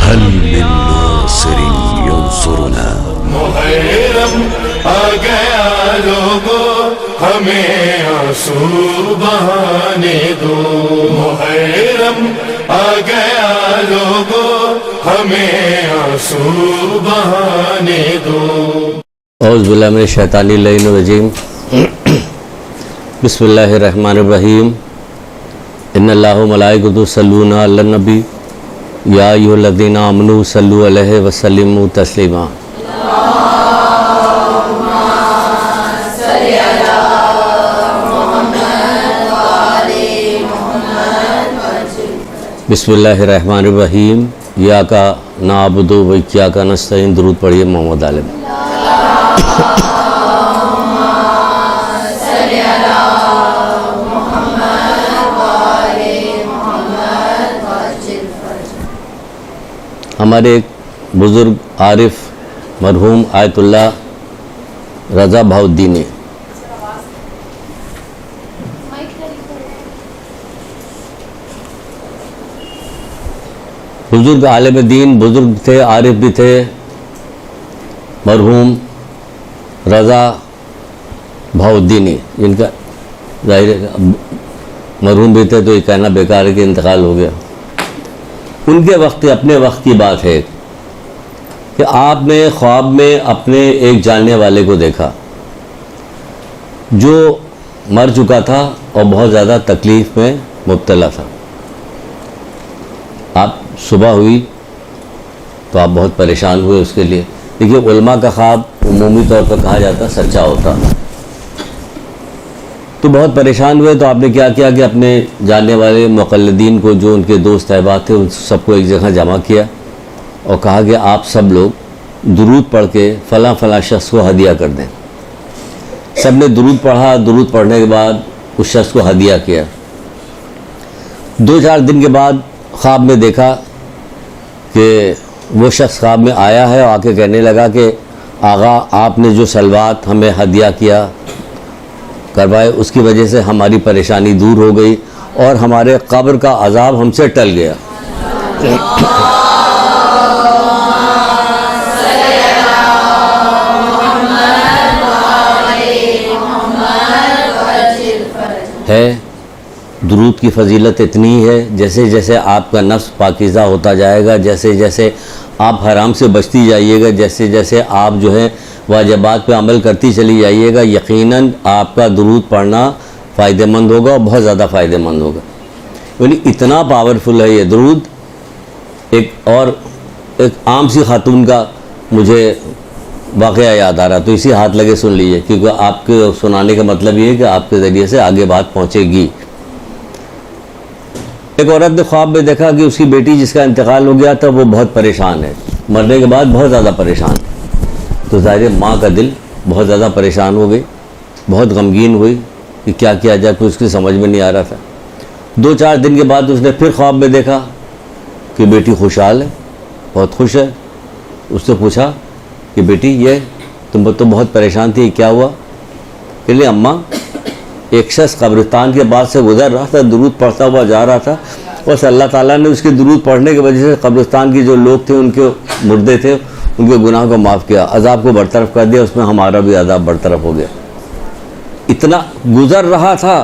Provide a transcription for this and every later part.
هل من ناصر ينصرنا؟ محرم آ گیا لوگوں ہمیں آنسو بہانے دو، محرم آ گیا لوگوں ہمیں آنسو بہانے دو۔ اعوذ باللہ من الشیطان اللعین الرجیم، بسم اللہ الرحمن الرحیم۔ ان اللہ و ملائکتہ یصلون علی النبی یا ایھا الذین آمنوا صلوا علیہ وسلموا تسلیما۔ بسم اللہ الرحمن الرحیم۔ ایاک نعبد و ایاک نستعین، درود پڑھیے محمد عالم۔ ہمارے ایک بزرگ عارف مرحوم آیت اللہ رضا بہاؤالدین بزرگ عالم دین، بزرگ تھے، عارف بھی تھے، مرحوم رضا بہاؤالدین، جن کا ظاہر مرحوم بھی تھے تو یہ کہنا بیکار ہے کہ انتقال ہو گیا۔ ان کے وقت، اپنے وقت کی بات ہے کہ آپ نے خواب میں اپنے ایک جاننے والے کو دیکھا جو مر چکا تھا اور بہت زیادہ تکلیف میں مبتلا تھا۔ آپ صبح ہوئی تو آپ بہت پریشان ہوئے اس کے لیے۔ دیکھیے، علماء کا خواب عمومی طور پر کہا جاتا سچا ہوتا، تو بہت پریشان ہوئے تو آپ نے کیا کیا کہ اپنے جاننے والے مقلدین کو، جو ان کے دوست احباب تھے، ان سب کو ایک جگہ جمع کیا اور کہا کہ آپ سب لوگ درود پڑھ کے فلاں فلاں شخص کو ہدیہ کر دیں۔ سب نے درود پڑھا، درود پڑھنے کے بعد اس شخص کو ہدیہ کیا۔ 2-4 دن کے بعد خواب میں دیکھا کہ وہ شخص خواب میں آیا ہے اور آ کے کہنے لگا کہ آغا، آپ نے جو سلوات ہمیں ہدیہ کیا کروائے، اس کی وجہ سے ہماری پریشانی دور ہو گئی اور ہمارے قبر کا عذاب ہم سے ٹل گیا۔ ہے درود کی فضیلت اتنی ہے، جیسے جیسے آپ کا نفس پاکیزہ ہوتا جائے گا، جیسے جیسے آپ حرام سے بچتی جائیے گا، جیسے جیسے آپ جو ہے واجبات پہ عمل کرتی چلی جائیے گا، یقیناً آپ کا درود پڑھنا فائدہ مند ہوگا اور بہت زیادہ فائدہ مند ہوگا۔ یعنی اتنا پاورفل ہے یہ درود۔ ایک عام سی خاتون کا مجھے واقعہ یاد آ رہا، تو اسی ہاتھ لگے سن لیجئے، کیونکہ آپ کے سنانے کا مطلب یہ ہے کہ آپ کے ذریعے سے آگے بات پہنچے گی۔ ایک عورت نے خواب میں دیکھا کہ اس کی بیٹی جس کا انتقال ہو گیا تھا وہ بہت پریشان ہے، مرنے کے بعد بہت زیادہ پریشان۔ تو ظاہر ماں کا دل بہت زیادہ پریشان ہو گئی، بہت غمگین ہوئی کہ کیا کیا جائے، کچھ اس کی سمجھ میں نہیں آ رہا تھا۔ 2-4 دن کے بعد اس نے پھر خواب میں دیکھا کہ بیٹی خوشحال ہے، بہت خوش ہے۔ اس سے پوچھا کہ بیٹی، یہ تم تو بہت پریشان تھی، کیا ہوا؟ کہ لے اماں، ایک شخص قبرستان کے بعد سے گزر رہا تھا، درود پڑھتا ہوا جا رہا تھا، اور اللہ تعالیٰ نے اس کے درود پڑھنے کی وجہ سے قبرستان کی جو لوگ تھے، ان کے مردے تھے، ان کے گناہ کو معاف کیا، عذاب کو برطرف کر دیا، اس میں ہمارا بھی عذاب برطرف ہو گیا۔ اتنا گزر رہا تھا،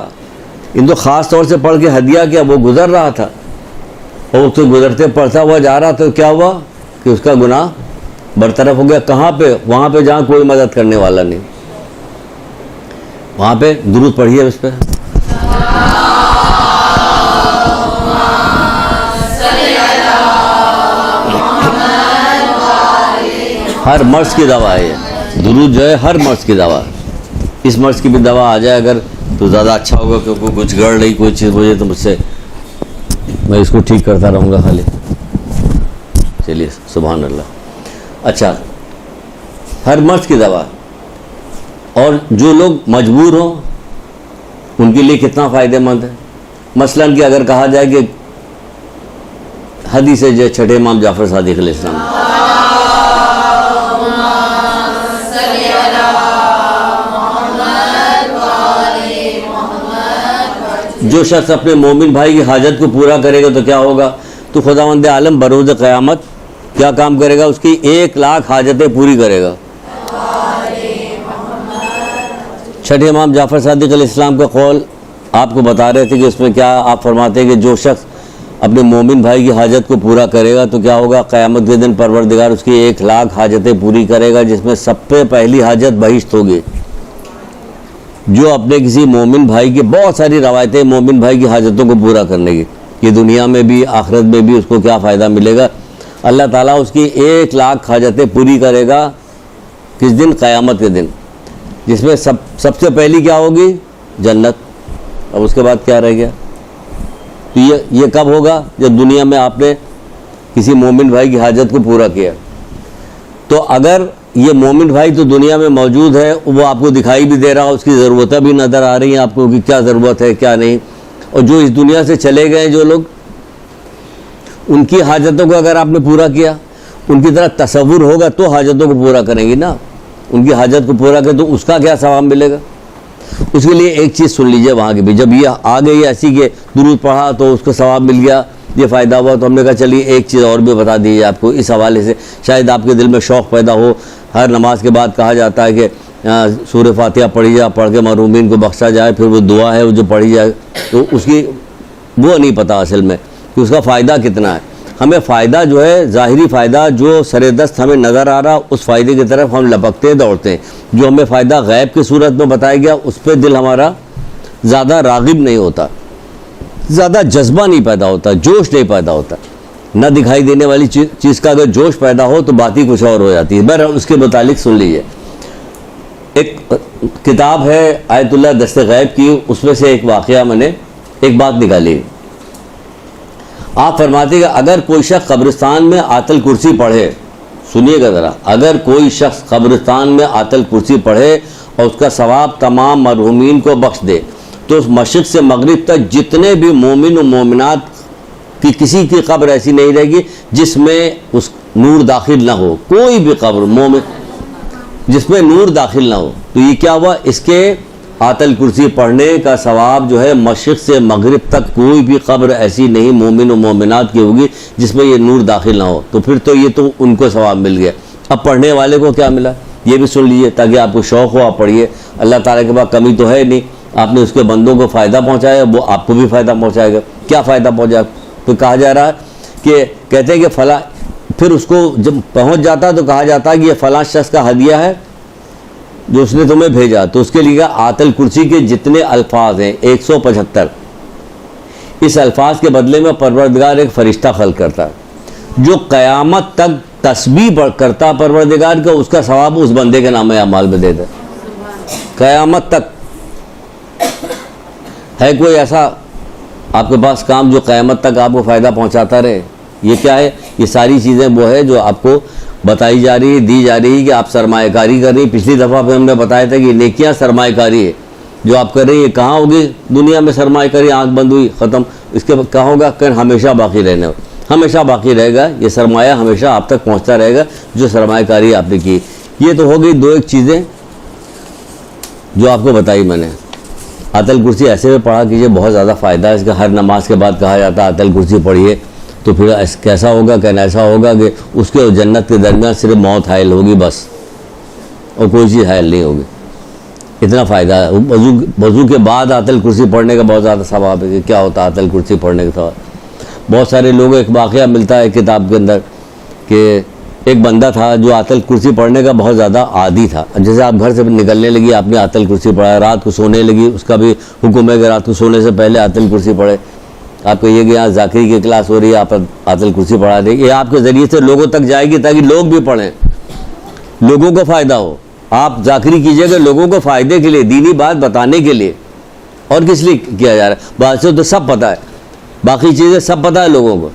ان تو خاص طور سے پڑھ کے ہدیہ کیا، وہ گزر رہا تھا اور اس سے گزرتے پڑھتا ہوا جا رہا تھا، کیا ہوا کہ اس کا گناہ برطرف ہو گیا۔ کہاں پہ؟ وہاں پہ جہاں کوئی مدد کرنے والا نہیں، وہاں پہ درود پڑھیے اس پہ۔ ہر مرض کی دوا ہے یہ درود، جو ہے ہر مرض کی دوا ہے۔ اس مرض کی بھی دوا آ جائے اگر تو زیادہ اچھا ہوگا، کیونکہ کچھ گڑ رہی کوئی چیز مجھے تو مجھ سے، میں اس کو ٹھیک کرتا رہوں گا خالی۔ چلیے، سبحان اللہ۔ اچھا، ہر مرض کی دوا، اور جو لوگ مجبور ہوں ان کے لیے کتنا فائدہ مند ہے۔ مثلاً کہ اگر کہا جائے کہ حدیث ہے جو چھٹے امام جعفر صادق علیہ السلام، جو شخص اپنے مومن بھائی کی حاجت کو پورا کرے گا تو کیا ہوگا؟ تو خداوند عالم بروز قیامت کیا کام کرے گا؟ اس کی 1,00,000 حاجتیں پوری کرے گا. چھٹے امام جعفر صادق علیہ السلام کا قول آپ کو بتا رہے تھے کہ اس میں کیا آپ فرماتے ہیں کہ جو شخص اپنے مومن بھائی کی حاجت کو پورا کرے گا تو کیا ہوگا؟ قیامت کے دن پروردگار اس کی 1,00,000 حاجتیں پوری کرے گا، جس میں سب سے پہلی حاجت بہشت ہوگی. جو اپنے کسی مومن بھائی کی بہت ساری روایتیں مومن بھائی کی حاجتوں کو پورا کرنے کی، یہ دنیا میں بھی آخرت میں بھی اس کو کیا فائدہ ملے گا؟ اللہ تعالیٰ اس کی 1,00,000 حاجتیں پوری کرے گا. کس دن؟ قیامت کے دن، جس میں سب سے پہلی کیا ہوگی؟ جنت. اب اس کے بعد کیا رہ گیا؟ تو یہ کب ہوگا؟ جب دنیا میں آپ نے کسی مومن بھائی کی حاجت کو پورا کیا. تو اگر یہ مومن بھائی تو دنیا میں موجود ہے، وہ آپ کو دکھائی بھی دے رہا، اس کی ضرورتیں بھی نظر آ رہی ہیں آپ کو کہ کیا ضرورت ہے کیا نہیں، اور جو اس دنیا سے چلے گئے جو لوگ، ان کی حاجتوں کو اگر آپ نے پورا کیا، ان کی طرح تصور ہوگا تو حاجتوں کو پورا کریں گی نا. ان کی حاجت کو پورا کریں تو اس کا کیا ثواب ملے گا؟ اس کے لیے ایک چیز سن لیجئے وہاں کی بھی. جب یہ آ گئی ایسی کہ درود پڑھا تو اس کو ثواب مل گیا، یہ فائدہ ہوا، تو ہم نے کہا چلیے ایک چیز اور بھی بتا دیجیے آپ کو اس حوالے سے، شاید آپ کے دل میں شوق پیدا ہو. ہر نماز کے بعد کہا جاتا ہے کہ سورہ فاتحہ پڑھ کے محرومین کو بخشا جائے، پھر وہ دعا ہے وہ جو پڑھی جائے، تو اس کی وہ نہیں پتہ اصل میں کہ اس کا فائدہ کتنا ہے. ہمیں فائدہ جو ہے ظاہری فائدہ جو سر دست ہمیں نظر آ رہا، اس فائدے کی طرف ہم لپکتے دوڑتے ہیں. جو ہمیں فائدہ غیب کی صورت میں بتایا گیا اس پہ دل ہمارا زیادہ راغب نہیں ہوتا، زیادہ جذبہ نہیں پیدا ہوتا، جوش نہیں پیدا ہوتا. نہ دکھائی دینے والی چیز کا اگر جوش پیدا ہو تو بات ہی کچھ اور ہو جاتی ہے. بہرحال اس کے متعلق سن لیجیے. ایک کتاب ہے آیت اللہ دست غیب کی، اس میں سے ایک واقعہ میں نے ایک بات نکالی. آپ فرماتے ہیں کہ اگر کوئی شخص قبرستان میں آیت الکرسی پڑھے، سنیے گا ذرا، اگر کوئی شخص قبرستان میں آیت الکرسی پڑھے اور اس کا ثواب تمام مرحومین کو بخش دے، تو اس مشرق سے مغرب تک جتنے بھی مومن و مومنات کی کسی کی قبر ایسی نہیں رہے گی جس میں اس نور داخل نہ ہو. کوئی بھی قبر مومن جس میں نور داخل نہ ہو. تو یہ کیا ہوا؟ اس کے آیت الکرسی پڑھنے کا ثواب جو ہے مشرق سے مغرب تک کوئی بھی قبر ایسی نہیں مومن و مومنات کی ہوگی جس میں یہ نور داخل نہ ہو. تو پھر تو یہ تو ان کو ثواب مل گیا. اب پڑھنے والے کو کیا ملا یہ بھی سن لیجیے تاکہ آپ کو شوق ہو، آپ پڑھیے. اللہ تعالیٰ کے پاس کمی تو ہے نہیں، آپ نے اس کے بندوں کو فائدہ پہنچایا، وہ آپ کو بھی فائدہ پہنچائے گا. کیا فائدہ پہنچا؟ تو کہا جا رہا ہے کہ کہتے ہیں کہ فلاں، پھر اس کو جب پہنچ جاتا تو کہا جاتا ہے کہ یہ فلاں شخص کا ہدیہ ہے جو اس نے تمہیں بھیجا. تو اس کے لیے آیت الکرسی کے جتنے الفاظ ہیں 175، اس الفاظ کے بدلے میں پروردگار ایک فرشتہ خلق کرتا ہے جو قیامت تک تسبیح کرتا پروردگار کا، اس کا ثواب اس بندے کے نام اعمال میں دیتا ہے قیامت تک. ہے کوئی ایسا آپ کے پاس کام جو قیامت تک آپ کو فائدہ پہنچاتا رہے؟ یہ کیا ہے؟ یہ ساری چیزیں وہ ہے جو آپ کو بتائی جا رہی ہے، دی جا رہی ہے کہ آپ سرمایہ کاری کر رہی. پچھلی دفعہ پہ ہم نے بتایا تھا کہ نیکیاں سرمایہ کاری ہے جو آپ کر رہی ہے. کہاں ہوگی دنیا میں سرمایہ کاری؟ آنکھ بند ہوئی ختم. اس کے کہاں ہوگا؟ کہ ہمیشہ باقی رہنے، ہمیشہ باقی رہے گا. یہ سرمایہ ہمیشہ آپ تک پہنچتا رہے گا جو سرمایہ کاری آپ نے کی. یہ تو ہو گئی دو ایک چیزیں جو آپ کو بتائی میں نے. آیت الکرسی ایسے میں پڑھا کیجیے، بہت زیادہ فائدہ ہے اس کا. ہر نماز کے بعد کہا جاتا ہے آیت الکرسی پڑھیے، تو پھر کیسا ہوگا؟ کہنا ایسا ہوگا کہ اس کے اور جنت کے درمیان صرف موت حائل ہوگی بس، اور کوئی چیز حائل نہیں ہوگی. اتنا فائدہ ہے. وضو کے بعد آیت الکرسی پڑھنے کا بہت زیادہ ثواب ہے. کہ کیا ہوتا ہے آیت الکرسی پڑھنے کا ثواب؟ بہت سارے لوگوں ایک واقعہ ملتا ہے کتاب کے اندر کہ ایک بندہ تھا جو آیت الکرسی پڑھنے کا بہت زیادہ عادی تھا. جیسے آپ گھر سے نکلنے لگی، آپ نے آیت الکرسی پڑھا، رات کو سونے لگی، اس کا بھی حکم ہے کہ رات کو سونے سے پہلے آیت الکرسی پڑھے. آپ کہیے کہ یہاں ذاکری کی کلاس ہو رہی ہے، آپ آیت الکرسی پڑھا دیں. یہ آپ کے ذریعے سے لوگوں تک جائے گی تاکہ لوگ بھی پڑھیں، لوگوں کو فائدہ ہو. آپ ذاکری کیجئے کہ لوگوں کو فائدے کے لیے، دینی بات بتانے کے لیے. اور کس لیے کیا جا رہا ہے؟ بات سے تو سب پتہ ہے، باقی چیزیں سب پتہ ہے لوگوں کو.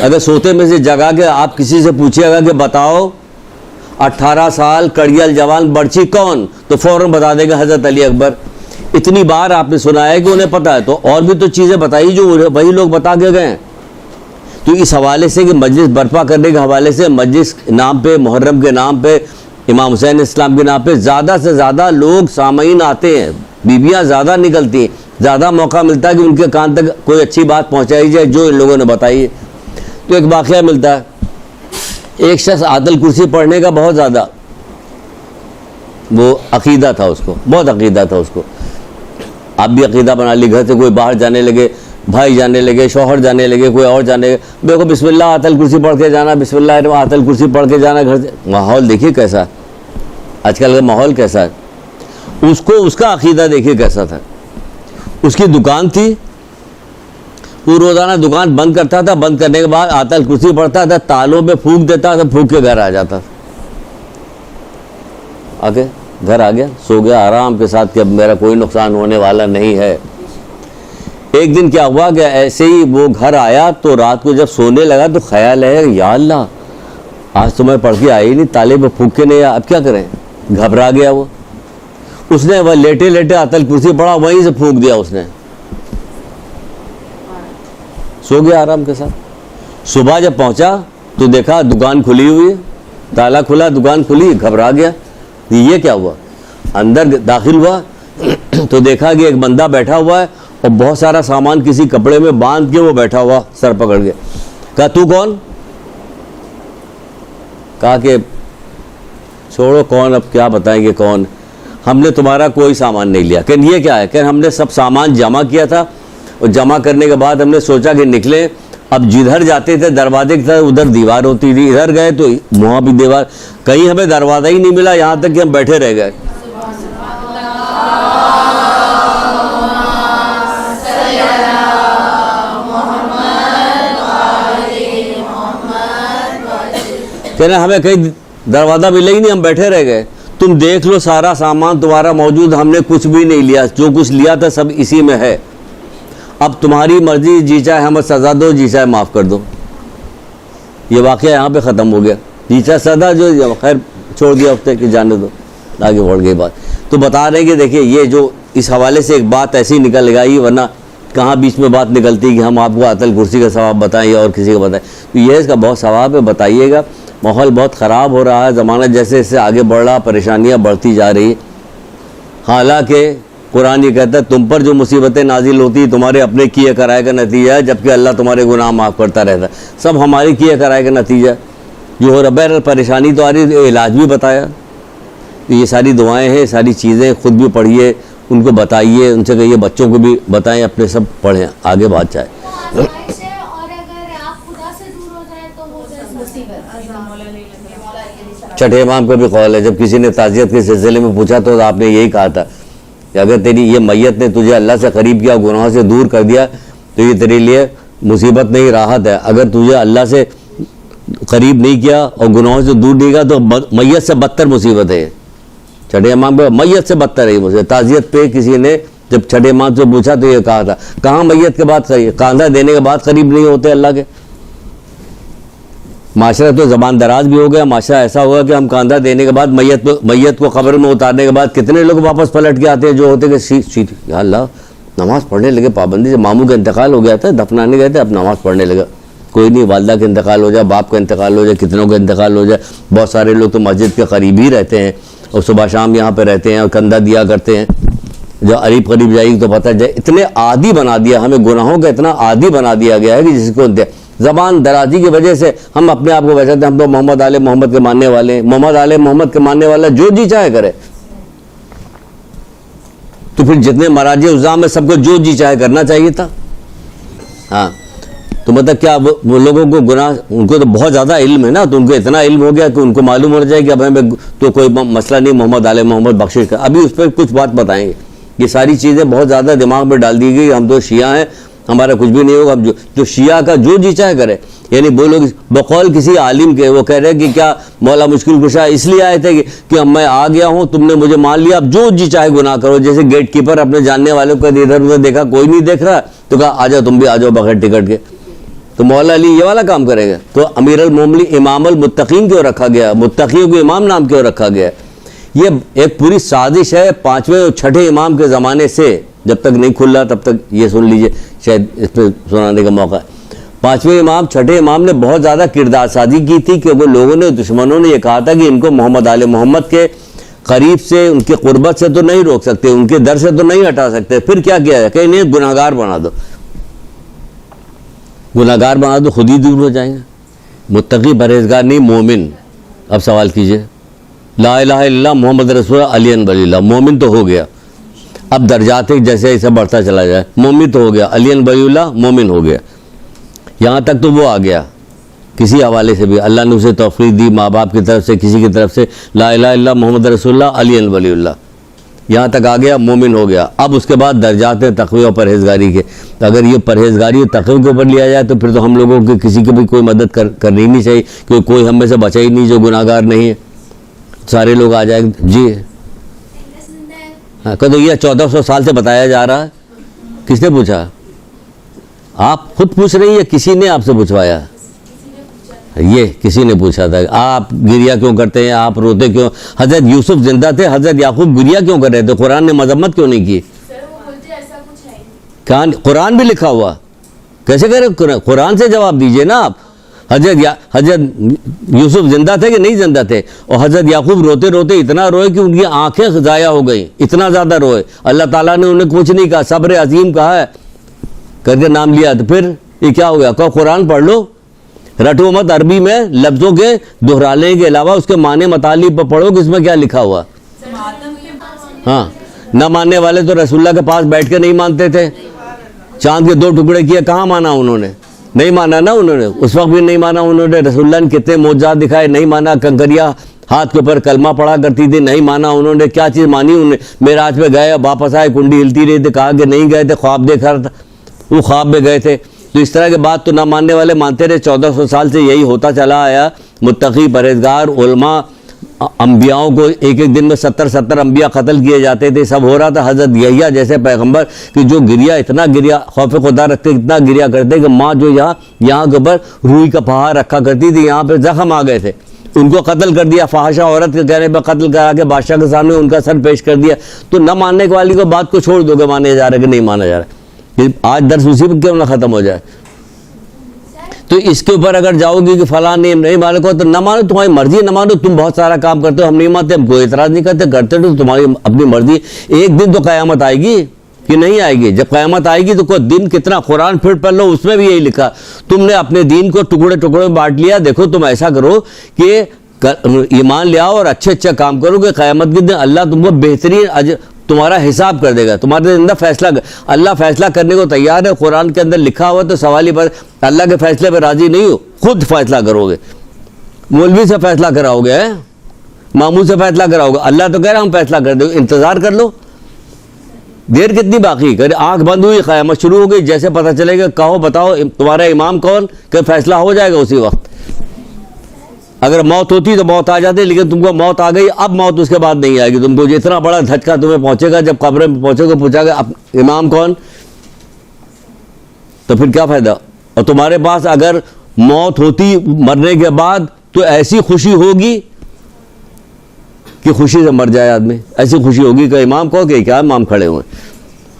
اگر سوتے میں سے جگا کے آپ کسی سے پوچھیے گا کہ بتاؤ 18 سال کڑیل جوان برچی کون، تو فوراً بتا دے گا حضرت علی اکبر. اتنی بار آپ نے سنا ہے کہ انہیں پتہ ہے. تو اور بھی تو چیزیں بتائی جو وہی لوگ بتا کے گئے ہیں. تو اس حوالے سے کہ مجلس برپا کرنے کے حوالے سے، مجلس نام پہ، محرم کے نام پہ، امام حسین اسلام کے نام پہ زیادہ سے زیادہ لوگ سامعین آتے ہیں، بیویاں زیادہ نکلتی ہیں، زیادہ موقع ملتا ہے کہ ان کے کان تک کوئی اچھی بات پہنچائی جائے جو ان لوگوں نے بتائی ہے. تو ایک واقعہ ملتا ہے ایک شخص آیت الکرسی پڑھنے کا بہت زیادہ وہ عقیدہ تھا اس کو، بہت عقیدہ تھا اس کو. آپ بھی عقیدہ بنا لی، گھر سے کوئی باہر جانے لگے، بھائی جانے لگے، شوہر جانے لگے، کوئی اور جانے لگے، دیکھو بسم اللہ آیت الکرسی پڑھ کے جانا، بسم اللہ آیت الکرسی پڑھ کے جانا گھر سے. ماحول دیکھیے کیسا، آج کل کا ماحول کیسا ہے. اس کو اس کا عقیدہ دیکھیے کیسا تھا. اس کی دکان تھی، وہ روزانہ دکان بند کرتا تھا، بند کرنے کے بعد آیت الکرسی پڑھتا تھا، تالوں پہ پھونک دیتا تھا، پھونک کے گھر آ جاتا تھا. آگے گھر آ گیا، سو گیا آرام کے ساتھ کہ اب میرا کوئی نقصان ہونے والا نہیں ہے. ایک دن کیا ہوا کہ ایسے ہی وہ گھر آیا تو رات کو جب سونے لگا تو خیال ہے یا اللہ آج تو میں پڑھ کے آئی نہیں، تالے پہ پھونک کے نہیں آیا، اب کیا کریں. گھبرا گیا وہ، اس نے وہ لیٹے لیٹے آیت الکرسی پڑھا، وہیں سے پھونک دیا اس نے، سو گیا آرام کے ساتھ. صبح جب پہنچا تو دیکھا دکان کھلی ہوئی ہے، تالا کھلا، دکان کھلی، گھبرا گیا یہ کیا ہوا. اندر داخل ہوا تو دیکھا کہ ایک بندہ بیٹھا ہوا ہے اور بہت سارا سامان کسی کپڑے میں باندھ کے وہ بیٹھا ہوا سر پکڑ کے. کہا تو کون؟ کہا کہ چھوڑو کون، اب کیا بتائیں گے کون، ہم نے تمہارا کوئی سامان نہیں لیا. کہ یہ کیا ہے؟ کہ ہم نے سب سامان جمع کیا تھا اور جمع کرنے کے بعد ہم نے سوچا کہ نکلیں. اب جدھر جاتے تھے دروازے کی طرف ادھر دیوار ہوتی تھی، ادھر گئے تو وہاں بھی دیوار، کہیں ہمیں دروازہ ہی نہیں ملا، یہاں تک کہ ہم بیٹھے رہ گئے. کہنا ہمیں کہیں دروازہ ملا ہی نہیں، ہم بیٹھے رہ گئے. تم دیکھ لو سارا سامان تمہارا موجود، ہم نے کچھ بھی نہیں لیا، جو کچھ لیا تھا سب اسی میں ہے. اب تمہاری مرضی، جی چاہے ہمیں سزا دو، جی چاہے معاف کر دو. یہ واقعہ یہاں پہ ختم ہو گیا. جی چاہے سزا جو خیر چھوڑ دیا ہفتے کہ جانے دو، آگے بڑھ گئی بات. تو بتا رہے ہیں کہ دیکھیے یہ جو اس حوالے سے ایک بات ایسی نکل گئی، ورنہ کہاں بیچ میں بات نکلتی کہ ہم آپ کو آیت الکرسی کا ثواب بتائیں یا اور کسی کا بتائیں. تو یہ اس کا بہت ثواب ہے، بتائیے گا. ماحول بہت خراب ہو رہا ہے، زمانہ جیسے جیسے آگے بڑھ رہا، پریشانیاں بڑھتی جا رہی. حالانکہ قرآن یہ کہتا ہے تم پر جو مصیبتیں نازل ہوتی تمہارے اپنے کیے کرائے کا نتیجہ ہے، جبکہ اللہ تمہارے گناہ معاف کرتا رہتا ہے. سب ہمارے کیے کرائے کا نتیجہ جو ہو رہا. بہرحال پریشانی تو آ رہی ہے، علاج بھی بتایا. تو یہ ساری دعائیں ہیں، ساری چیزیں خود بھی پڑھیے، ان کو بتائیے، ان سے کہیے بچوں کو بھی بتائیں، اپنے سب پڑھیں، آگے بات جائے. چھٹے امام کا بھی قول ہے، جب کسی نے تعزیت کے سلسلے میں پوچھا تو آپ نے یہی کہا تھا کہ اگر تیری یہ میت نے تجھے اللہ سے قریب کیا، گناہوں سے دور کر دیا تو یہ تیرے لیے مصیبت نہیں راحت ہے. اگر تجھے اللہ سے قریب نہیں کیا اور گناہوں سے دور نہیں کیا تو میت سے بدتر مصیبت ہے. چھٹے امام پہ میت سے بدتر ہے مصیبت. تعزیت پہ کسی نے جب چھٹے امام سے پوچھا تو یہ کہا تھا، کہاں میت کے بعد کاندھا دینے کے بعد قریب نہیں ہوتے اللہ کے. معاشرہ تو زبان دراز بھی ہو گیا. معاشرہ ایسا ہوا کہ ہم کاندھا دینے کے بعد میت کو قبر میں اتارنے کے بعد کتنے لوگ واپس پلٹ کے آتے ہیں جو ہوتے کہ یا اللہ نماز پڑھنے لگے پابندی سے. ماموں کا انتقال ہو گیا تھا، دفنانے گئے تھے، اب نماز پڑھنے لگا. کوئی نہیں، والدہ کا انتقال ہو جائے، باپ کا انتقال ہو جائے، کتنوں کا انتقال ہو جائے. بہت سارے لوگ تو مسجد کے قریب ہی رہتے ہیں اور صبح شام یہاں پہ رہتے ہیں اور کندھا دیا کرتے ہیں. جب قریب جائے گی تو پتہ جائے. اتنے عادی بنا دیا ہمیں، گناہوں کا اتنا عادی بنا دیا گیا ہے کہ جس کو زبان درازی کی وجہ سے ہم اپنے آپ کو کہتے ہیں ہم تو محمد آل محمد کے ماننے والے ہیں. محمد آل محمد کے ماننے والا جو جی چاہے کرے. تو پھر جتنے مراجع عظام میں سب کو جو جی چاہے کرنا چاہیے تھا. ہاں تو مطلب کیا وہ لوگوں کو گناہ، ان کو تو بہت زیادہ علم ہے نا، تو ان کو اتنا علم ہو گیا کہ ان کو معلوم ہو جائے کہ اب ہمیں تو کوئی مسئلہ نہیں، محمد آل محمد بخشش کا. ابھی اس پہ کچھ بات بتائیں گے. یہ ساری چیزیں بہت زیادہ دماغ میں ڈال دی گئی. ہم تو شیعہ ہیں، ہمارا کچھ بھی نہیں ہوگا. ہم جو شیعہ کا جو جی چاہے کرے، یعنی وہ لوگ بقول کسی عالم کے وہ کہہ رہے کہ کیا مولا مشکل کشا اس لیے آئے تھے کہ میں آ گیا ہوں، تم نے مجھے مان لیا، اب جو جی چاہے گناہ کرو. جیسے گیٹ کیپر اپنے جاننے والوں کو ادھر ادھر دیکھا کوئی نہیں دیکھ رہا تو کہا آ جاؤ تم بھی آ جاؤ بغیر ٹکٹ کے. تو مولا علی یہ والا کام کرے گا. تو امیر المومنین امام المتقین کیوں رکھا گیا؟ متقیوں کو امام نام کیوں رکھا گیا؟ یہ ایک پوری سازش ہے. پانچویں اور چھٹے امام کے زمانے سے، جب تک نہیں کھل رہا تب تک یہ سن لیجئے، شاید اس پہ سنانے کا موقع ہے. پانچویں امام چھٹے امام نے بہت زیادہ کردار سازی کی تھی، کیونکہ لوگوں نے، دشمنوں نے یہ کہا تھا کہ ان کو محمد آل محمد کے قریب سے، ان کی قربت سے تو نہیں روک سکتے، ان کے در سے تو نہیں ہٹا سکتے. پھر کیا کیا ہے کہ انہیں گناہگار بنا دو. گناہگار بنا دو، خود ہی دور ہو جائیں گے. متقی پرہیزگار نہیں، مومن. اب سوال کیجئے، لا الہ الا اللہ محمد رسول اللہ علی ولی اللہ، مومن تو ہو گیا. اب درجات جیسے ایسے بڑھتا چلا جائے، مومن تو ہو گیا، علی ولی اللہ مومن ہو گیا. یہاں تک تو وہ آ گیا کسی حوالے سے بھی، اللہ نے اسے توفیق دی ماں باپ کی طرف سے، کسی کی طرف سے، لا الہ الا اللہ محمد رسول اللہ علی ولی اللہ، یہاں تک آ گیا، مومن ہو گیا. اب اس کے بعد درجات ہیں تقوی اور پرہیزگاری کے. اگر یہ پرہیزگاری اور تقوی کے اوپر لیا جائے تو پھر تو ہم لوگوں کی کسی کی بھی کوئی مدد کرنی نہیں چاہیے، کیونکہ کوئی ہم میں سے بچا ہی نہیں جو گناہ گار نہیں ہے. سارے لوگ آ جائیں. جی ہاں، کہ یہ 1400 سال سے بتایا جا رہا ہے. کس نے پوچھا؟ آپ خود پوچھ رہی ہیں، کسی نے آپ سے پوچھوایا؟ یہ کسی نے پوچھا تھا آپ گریا کیوں کرتے ہیں، آپ روتے کیوں؟ حضرت یوسف زندہ تھے، حضرت یعقوب گریا کیوں کر رہے تھے؟ قرآن نے مذمت کیوں نہیں کی؟ قرآن بھی لکھا ہوا، کیسے کرے؟ قرآن سے جواب دیجئے نا آپ. حضرت یوسف زندہ تھے کہ نہیں زندہ تھے؟ اور حضرت یعقوب روتے روتے اتنا روئے کہ ان کی آنکھیں ضائع ہو گئیں، اتنا زیادہ روئے. اللہ تعالیٰ نے انہیں کچھ نہیں کہا، صبر عظیم کہا ہے کر کے نام لیا. تو پھر یہ کیا ہو گیا؟ کہو قرآن پڑھ لو، رٹو مت عربی میں لفظوں کے دہرانے کے علاوہ اس کے معنی مطالب پر پڑھو کہ اس میں کیا لکھا ہوا. ہاں، نہ ماننے والے تو رسول اللہ کے پاس بیٹھ کے نہیں مانتے تھے. چاند کے 2 ٹکڑے کیے، کہاں مانا انہوں نے؟ نہیں مانا نا انہوں نے، اس وقت بھی نہیں مانا انہوں نے. رسول اللہ نے کتنے معجزات دکھائے، نہیں مانا. کنکریاں ہاتھ کے اوپر کلمہ پڑھا کرتی تھی، نہیں مانا انہوں نے. کیا چیز مانی انہوں نے؟ معراج پہ گئے، واپس آئے، کنڈی ہلتی رہی تھی، کہا کہ نہیں گئے تھے، خواب دیکھ رہا تھا، وہ خواب میں گئے تھے. تو اس طرح کے بات تو نہ ماننے والے مانتے رہے. 1400 سال سے یہی ہوتا چلا آیا. متقی پرہیزگار علماء، انبیاءوں کو ایک دن میں 70 انبیاء قتل کیے جاتے تھے. سب ہو رہا تھا. حضرت یحییٰ جیسے پیغمبر کہ جو گریا، اتنا گریا، خوف خدا رکھتے، اتنا گریا کرتے کہ ماں جو یہاں کے اوپر روئی کا پہاڑ رکھا کرتی تھی، یہاں پہ زخم آ گئے تھے، ان کو قتل کر دیا. فاحشہ عورت کے کہنے پہ قتل کرا کے بادشاہ کے سامنے ان کا سر پیش کر دیا. تو نہ ماننے والی کو بات کو چھوڑ دو کہ مانے جا رہا ہے کہ نہیں مانا جا رہا ہے. آج درس اسی پر کیوں نہ ختم ہو جائے؟ تو اس کے اوپر اگر جاؤ گی کہ فلاں نہیں مانے کو تو نہ مانو، تمہاری مرضی، نہ مانو. تم بہت سارا کام کرتے ہو، ہم نہیں مانتے، ہم کوئی اعتراض نہیں کرتے تو تمہاری اپنی مرضی. ایک دن تو قیامت آئے گی کہ نہیں آئے گی؟ جب قیامت آئے گی تو کوئی دن کتنا قرآن پھر پڑھ لو، اس میں بھی یہی لکھا، تم نے اپنے دین کو ٹکڑے ٹکڑے میں بانٹ لیا. دیکھو تم ایسا کرو کہ ایمان لے آؤ اور اچھے قام کرو کہ قیامت کے دن اللہ تم کو بہترین تمہارا حساب کر دے گا، تمہارے اندر فیصلہ. اللہ فیصلہ کرنے کو تیار ہے، قرآن کے اندر لکھا ہوا. تو سوال ہی پر اللہ کے فیصلے پہ راضی نہیں ہو، خود فیصلہ کرو گے. مولوی سے فیصلہ کراؤ گے، ماموں سے فیصلہ کراؤ گے. اللہ تو کہہ رہا ہم فیصلہ کر دیں، انتظار کر لو. دیر کتنی باقی؟ کہ آنکھ بند ہوئی، قیامت شروع ہو گئی. جیسے پتہ چلے گا، کہو بتاؤ تمہارا امام کون، کہ فیصلہ ہو جائے گا اسی وقت. اگر موت ہوتی تو موت آ جاتی، لیکن تم کو موت آ گئی، اب موت اس کے بعد نہیں آئے گی. تم کو اتنا بڑا دھچکا تمہیں پہنچے گا جب قبر میں پہنچے گا، پوچھا گا امام کون، تو پھر کیا فائدہ؟ اور تمہارے پاس اگر موت ہوتی مرنے کے بعد تو ایسی خوشی ہوگی کہ خوشی سے مر جائے آدمی. ایسی خوشی ہوگی کہ امام کہو کہ کیا امام کھڑے ہوئے،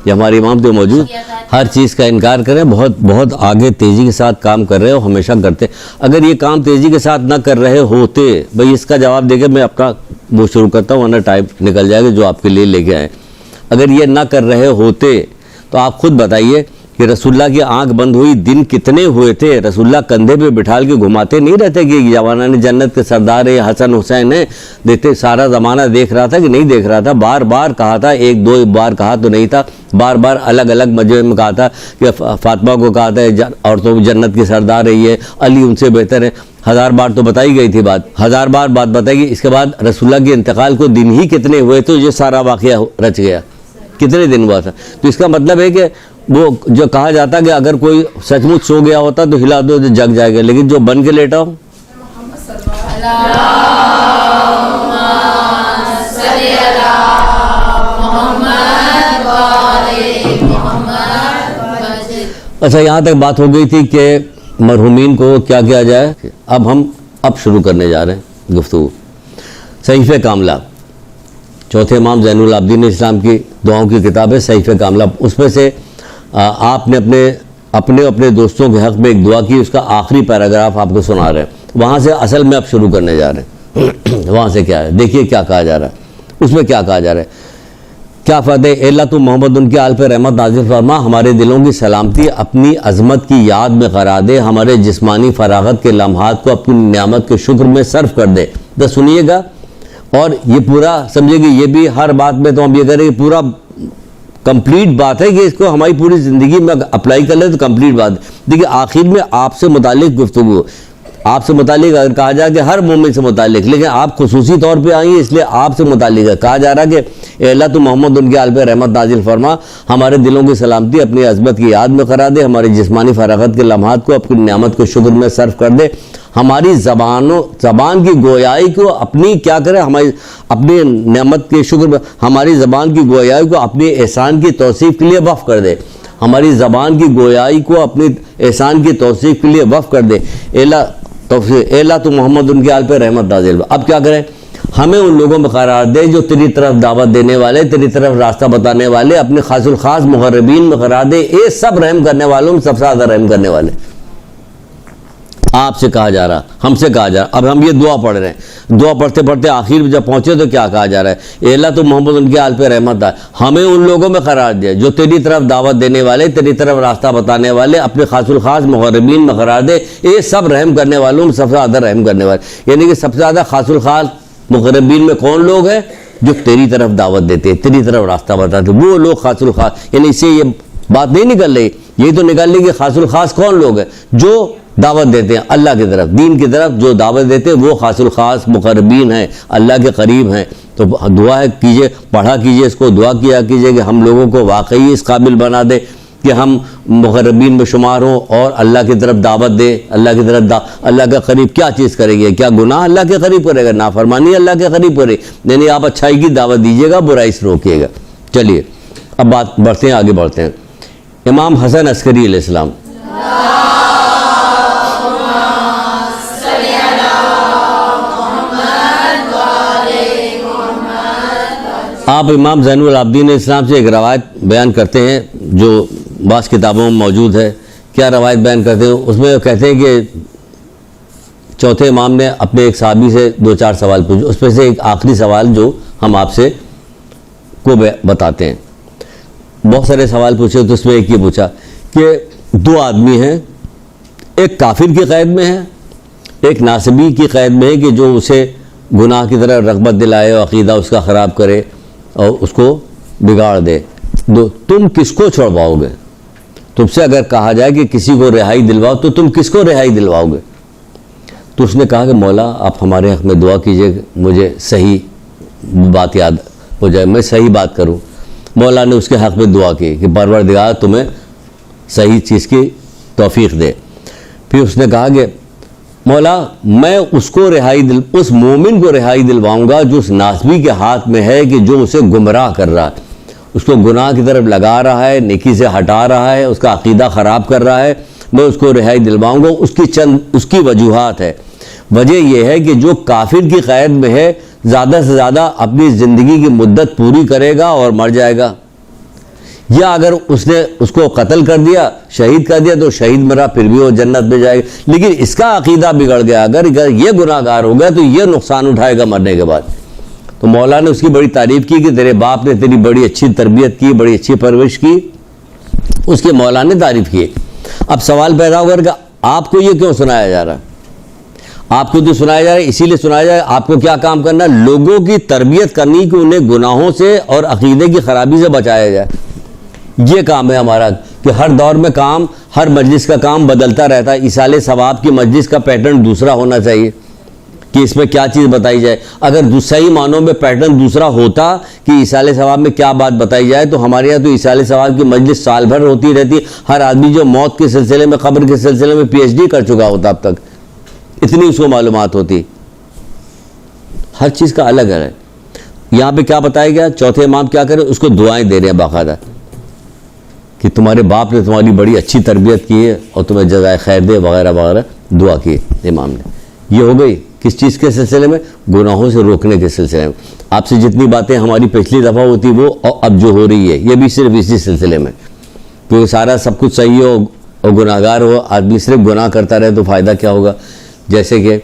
یہ ہمارے امام تو موجود. ہر چیز کا انکار کریں، بہت آگے تیزی کے ساتھ کام کر رہے ہو، ہمیشہ کرتے. اگر یہ کام تیزی کے ساتھ نہ کر رہے ہوتے، بھئی اس کا جواب دے کے میں اپنا وہ شروع کرتا ہوں، ورنہ ٹائم نکل جائے گا جو آپ کے لیے لے کے آئے. اگر یہ نہ کر رہے ہوتے تو آپ خود بتائیے کہ رسول اللہ کی آنکھ بند ہوئی دن کتنے ہوئے تھے. رسول اللہ کندھے پہ بٹھال کے گھماتے نہیں رہتے کہ جوانان جنت کے سردار حسن حسین ہیں، دیکھتے سارا زمانہ دیکھ رہا تھا کہ نہیں دیکھ رہا تھا. بار بار کہا تھا، 1-2 بار کہا تو نہیں تھا، بار بار الگ الگ مجمع میں کہا تھا کہ فاطمہ کو کہا تھا عورتوں جنت کی سردار رہی ہے، علی ان سے بہتر ہے. 1000 بار تو بتائی گئی تھی بات، 1000 بار بات بتائی گئی. اس کے بعد رسول اللہ کے انتقال کو دن ہی کتنے ہوئے تو یہ سارا واقعہ رچ گیا، کتنے دن ہوا تھا. تو اس کا مطلب ہے کہ وہ جو کہا جاتا کہ اگر کوئی سچ مچ سو گیا ہوتا تو ہلا دو تو جگ جائے گا، لیکن جو بن کے لیٹا ہو. اچھا، یہاں تک بات ہو گئی تھی کہ مرحومین کو کیا کیا جائے. اب شروع کرنے جا رہے ہیں گفتگو. صحیفہ کاملہ، چوتھے امام زین العابدین اسلام کی دعاؤں کی کتاب ہے صحیفہ کاملہ. اس میں سے آپ نے اپنے دوستوں کے حق میں ایک دعا کی، اس کا آخری پیراگراف آپ کو سنا رہے ہیں. وہاں سے اصل میں اب شروع کرنے جا رہے ہیں. وہاں سے کیا ہے دیکھیے کیا کہا جا رہا ہے. اس میں کیا کہا جا رہا ہے کیا فتح اے اللہ تو محمد ان کے آل پہ رحمت نازل فرما، ہمارے دلوں کی سلامتی اپنی عظمت کی یاد میں قرار دے، ہمارے جسمانی فراغت کے لمحات کو اپنی نعمت کے شکر میں صرف کر دے۔ تو سنیے گا، اور یہ پورا سمجھے کہ یہ بھی ہر بات میں تو ہم یہ کریں کہ پورا کمپلیٹ بات ہے کہ اس کو ہماری پوری زندگی میں اپلائی کر لیں تو کمپلیٹ بات ہے۔ دیکھیے آخر میں آپ سے متعلق گفتگو، آپ سے متعلق اگر کہا جائے کہ ہر مومن سے متعلق، لیکن آپ خصوصی طور پہ آئیں اس لیے آپ سے متعلق ہے۔ کہا جا رہا کہ اے اللہ تو محمد ان کے آل پہ رحمت نازل فرما، ہمارے دلوں کی سلامتی اپنی عظمت کی یاد میں قرار دے، ہمارے جسمانی فراغت کے لمحات کو اپنی نعمت کے شکر میں صرف کر دے، ہماری زبان کی گویائی کو اپنی کیا کرے، ہماری اپنی نعمت کے شکر میں ہماری زبان کی گویائی کو اپنے احسان کی توصیف کے لیے وقف کر دے، ہماری زبان کی گویائی کو اپنی احسان کی توصیف کے لیے وقف کر دے۔ اے اللہ تو محمد ان کے آل پہ رحمت نازل۔ اب کیا کریں، ہمیں ان لوگوں میں قرار دے جو تیری طرف دعوت دینے والے، تیری طرف راستہ بتانے والے، اپنے خاص الخاص مقربین میں قرار دے، اے سب رحم کرنے والوں میں سب سے زیادہ رحم کرنے والے۔ آپ سے کہا جا رہا، ہم سے کہا جا رہا، اب ہم یہ دعا پڑھ رہے ہیں، دعا پڑھتے پڑھتے آخر میں جب پہنچے تو کیا کہا جا رہا ہے، اے اللہ تو محمد ان کے آل پہ رحمت ہے، ہمیں ان لوگوں میں قرار دے جو تیری طرف دعوت دینے والے، تیری طرف راستہ بتانے والے، اپنے خاص الخاص مقربین میں قرار دے، اے سب رحم کرنے والوں میں سب سے زیادہ رحم کرنے والے۔ یعنی کہ سب سے زیادہ خاص الخاص مقربین میں کون لوگ ہیں؟ جو تیری طرف دعوت دیتے، تیری طرف راستہ بتاتے، وہ لوگ خاص الخاص۔ یعنی اس سے یہ بات نہیں نکل رہی، یہ تو نکل رہی کہ خاص الخاص کون لوگ ہیں؟ جو دعوت دیتے ہیں اللہ کی طرف، دین کی طرف جو دعوت دیتے ہیں وہ خاص الخاص مقربین ہیں، اللہ کے قریب ہیں۔ تو دعا کیجئے، پڑھا کیجئے اس کو، دعا کیا کیجئے کہ ہم لوگوں کو واقعی اس قابل بنا دے کہ ہم مقربین میں شمار ہوں اور اللہ کی طرف دعوت دے، اللہ کی طرف اللہ کے قریب کیا چیز کرے گی؟ کیا گناہ اللہ کے قریب کرے گا؟ نافرمانی اللہ کے قریب کرے؟ یعنی آپ اچھائی کی دعوت دیجیے گا، برائی سے روکیے گا۔ چلیے اب بات بڑھتے ہیں، آگے بڑھتے ہیں۔ امام حسن عسکری علیہ السلام، آپ امام زین العابدین علیہ السلام سے ایک روایت بیان کرتے ہیں جو بعض کتابوں میں موجود ہے۔ کیا روایت بیان کرتے ہیں؟ اس میں کہتے ہیں کہ چوتھے امام نے اپنے ایک صحابی سے 2-4 سوال پوچھے، اس میں سے ایک آخری سوال جو ہم آپ سے کو بتاتے ہیں۔ بہت سارے سوال پوچھے تو اس میں ایک یہ پوچھا کہ 2 آدمی ہیں، ایک کافر کی قید میں ہے، ایک ناصبی کی قید میں ہے کہ جو اسے گناہ کی طرح رغبت دلائے اور عقیدہ اس کا خراب کرے اور اس کو بگاڑ دے، تم کس کو چھڑواؤ گے؟ تم سے اگر کہا جائے کہ کسی کو رہائی دلواؤ تو تم کس کو رہائی دلواؤ گے؟ تو اس نے کہا کہ مولا آپ ہمارے حق میں دعا کیجئے، مجھے صحیح بات یاد ہو جائے، میں صحیح بات کروں۔ مولا نے اس کے حق میں دعا کی کہ پروردگار تمہیں صحیح چیز کی توفیق دے۔ پھر اس نے کہا کہ مولا میں اس مومن کو رہائی دلواؤں گا جو اس ناسبی کے ہاتھ میں ہے کہ جو اسے گمراہ کر رہا ہے، اس کو گناہ کی طرف لگا رہا ہے، نیکی سے ہٹا رہا ہے، اس کا عقیدہ خراب کر رہا ہے، میں اس کو رہائی دلواؤں گا۔ اس کی وجوہات ہے، وجہ یہ ہے کہ جو کافر کی قید میں ہے زیادہ سے زیادہ اپنی زندگی کی مدت پوری کرے گا اور مر جائے گا، یا اگر اس نے اس کو قتل کر دیا، شہید کر دیا تو شہید مرا پھر بھی وہ جنت میں جائے گا، لیکن اس کا عقیدہ بگڑ گیا، اگر یہ گناہ گار ہو گیا تو یہ نقصان اٹھائے گا مرنے کے بعد۔ تو مولا نے اس کی بڑی تعریف کی کہ تیرے باپ نے تیری بڑی اچھی تربیت کی، بڑی اچھی پرورش کی، اس کے مولا نے تعریف کی۔ اب سوال پیدا ہو کر کہ آپ کو یہ کیوں سنایا جا رہا ہے؟ آپ کو تو سنایا جا رہا ہے اسی لیے سنایا جا رہا ہے، آپ کو کیا کام کرنا ہے؟ لوگوں کی تربیت کرنی کہ انہیں گناہوں سے اور عقیدے کی خرابی سے بچایا جائے۔ یہ کام ہے ہمارا کہ ہر دور میں کام، ہر مجلس کا کام بدلتا رہتا ہے۔ ایصال ثواب کی مجلس کا پیٹرن دوسرا ہونا چاہیے کہ اس میں کیا چیز بتائی جائے۔ اگر صحیح معنوں میں پیٹرن دوسرا ہوتا کہ ایصال ثواب میں کیا بات بتائی جائے تو ہمارے یہاں تو ایصال ثواب کی مجلس سال بھر ہوتی رہتی، ہر آدمی جو موت کے سلسلے میں، قبر کے سلسلے میں PhD کر چکا ہوتا اب تک، اتنی اس کو معلومات ہوتی، ہر چیز کا الگ ہے۔ یہاں پہ کیا بتایا گیا؟ چوتھے امام کیا کرے؟ اس کو دعائیں دے رہے ہیں باقاعدہ کہ تمہارے باپ نے تمہاری بڑی اچھی تربیت کی ہے اور تمہیں جزائے خیر دے وغیرہ وغیرہ دعا کی امام نے۔ یہ ہو گئی کس چیز کے سلسلے میں؟ گناہوں سے روکنے کے سلسلے میں۔ آپ سے جتنی باتیں ہماری پچھلی دفعہ ہوتی وہ اب جو ہو رہی ہے یہ بھی صرف اسی سلسلے میں، کیونکہ سارا سب کچھ صحیح ہو اور گناہ گار ہو، آدمی صرف گناہ کرتا رہے تو فائدہ کیا ہوگا؟ جیسے کہ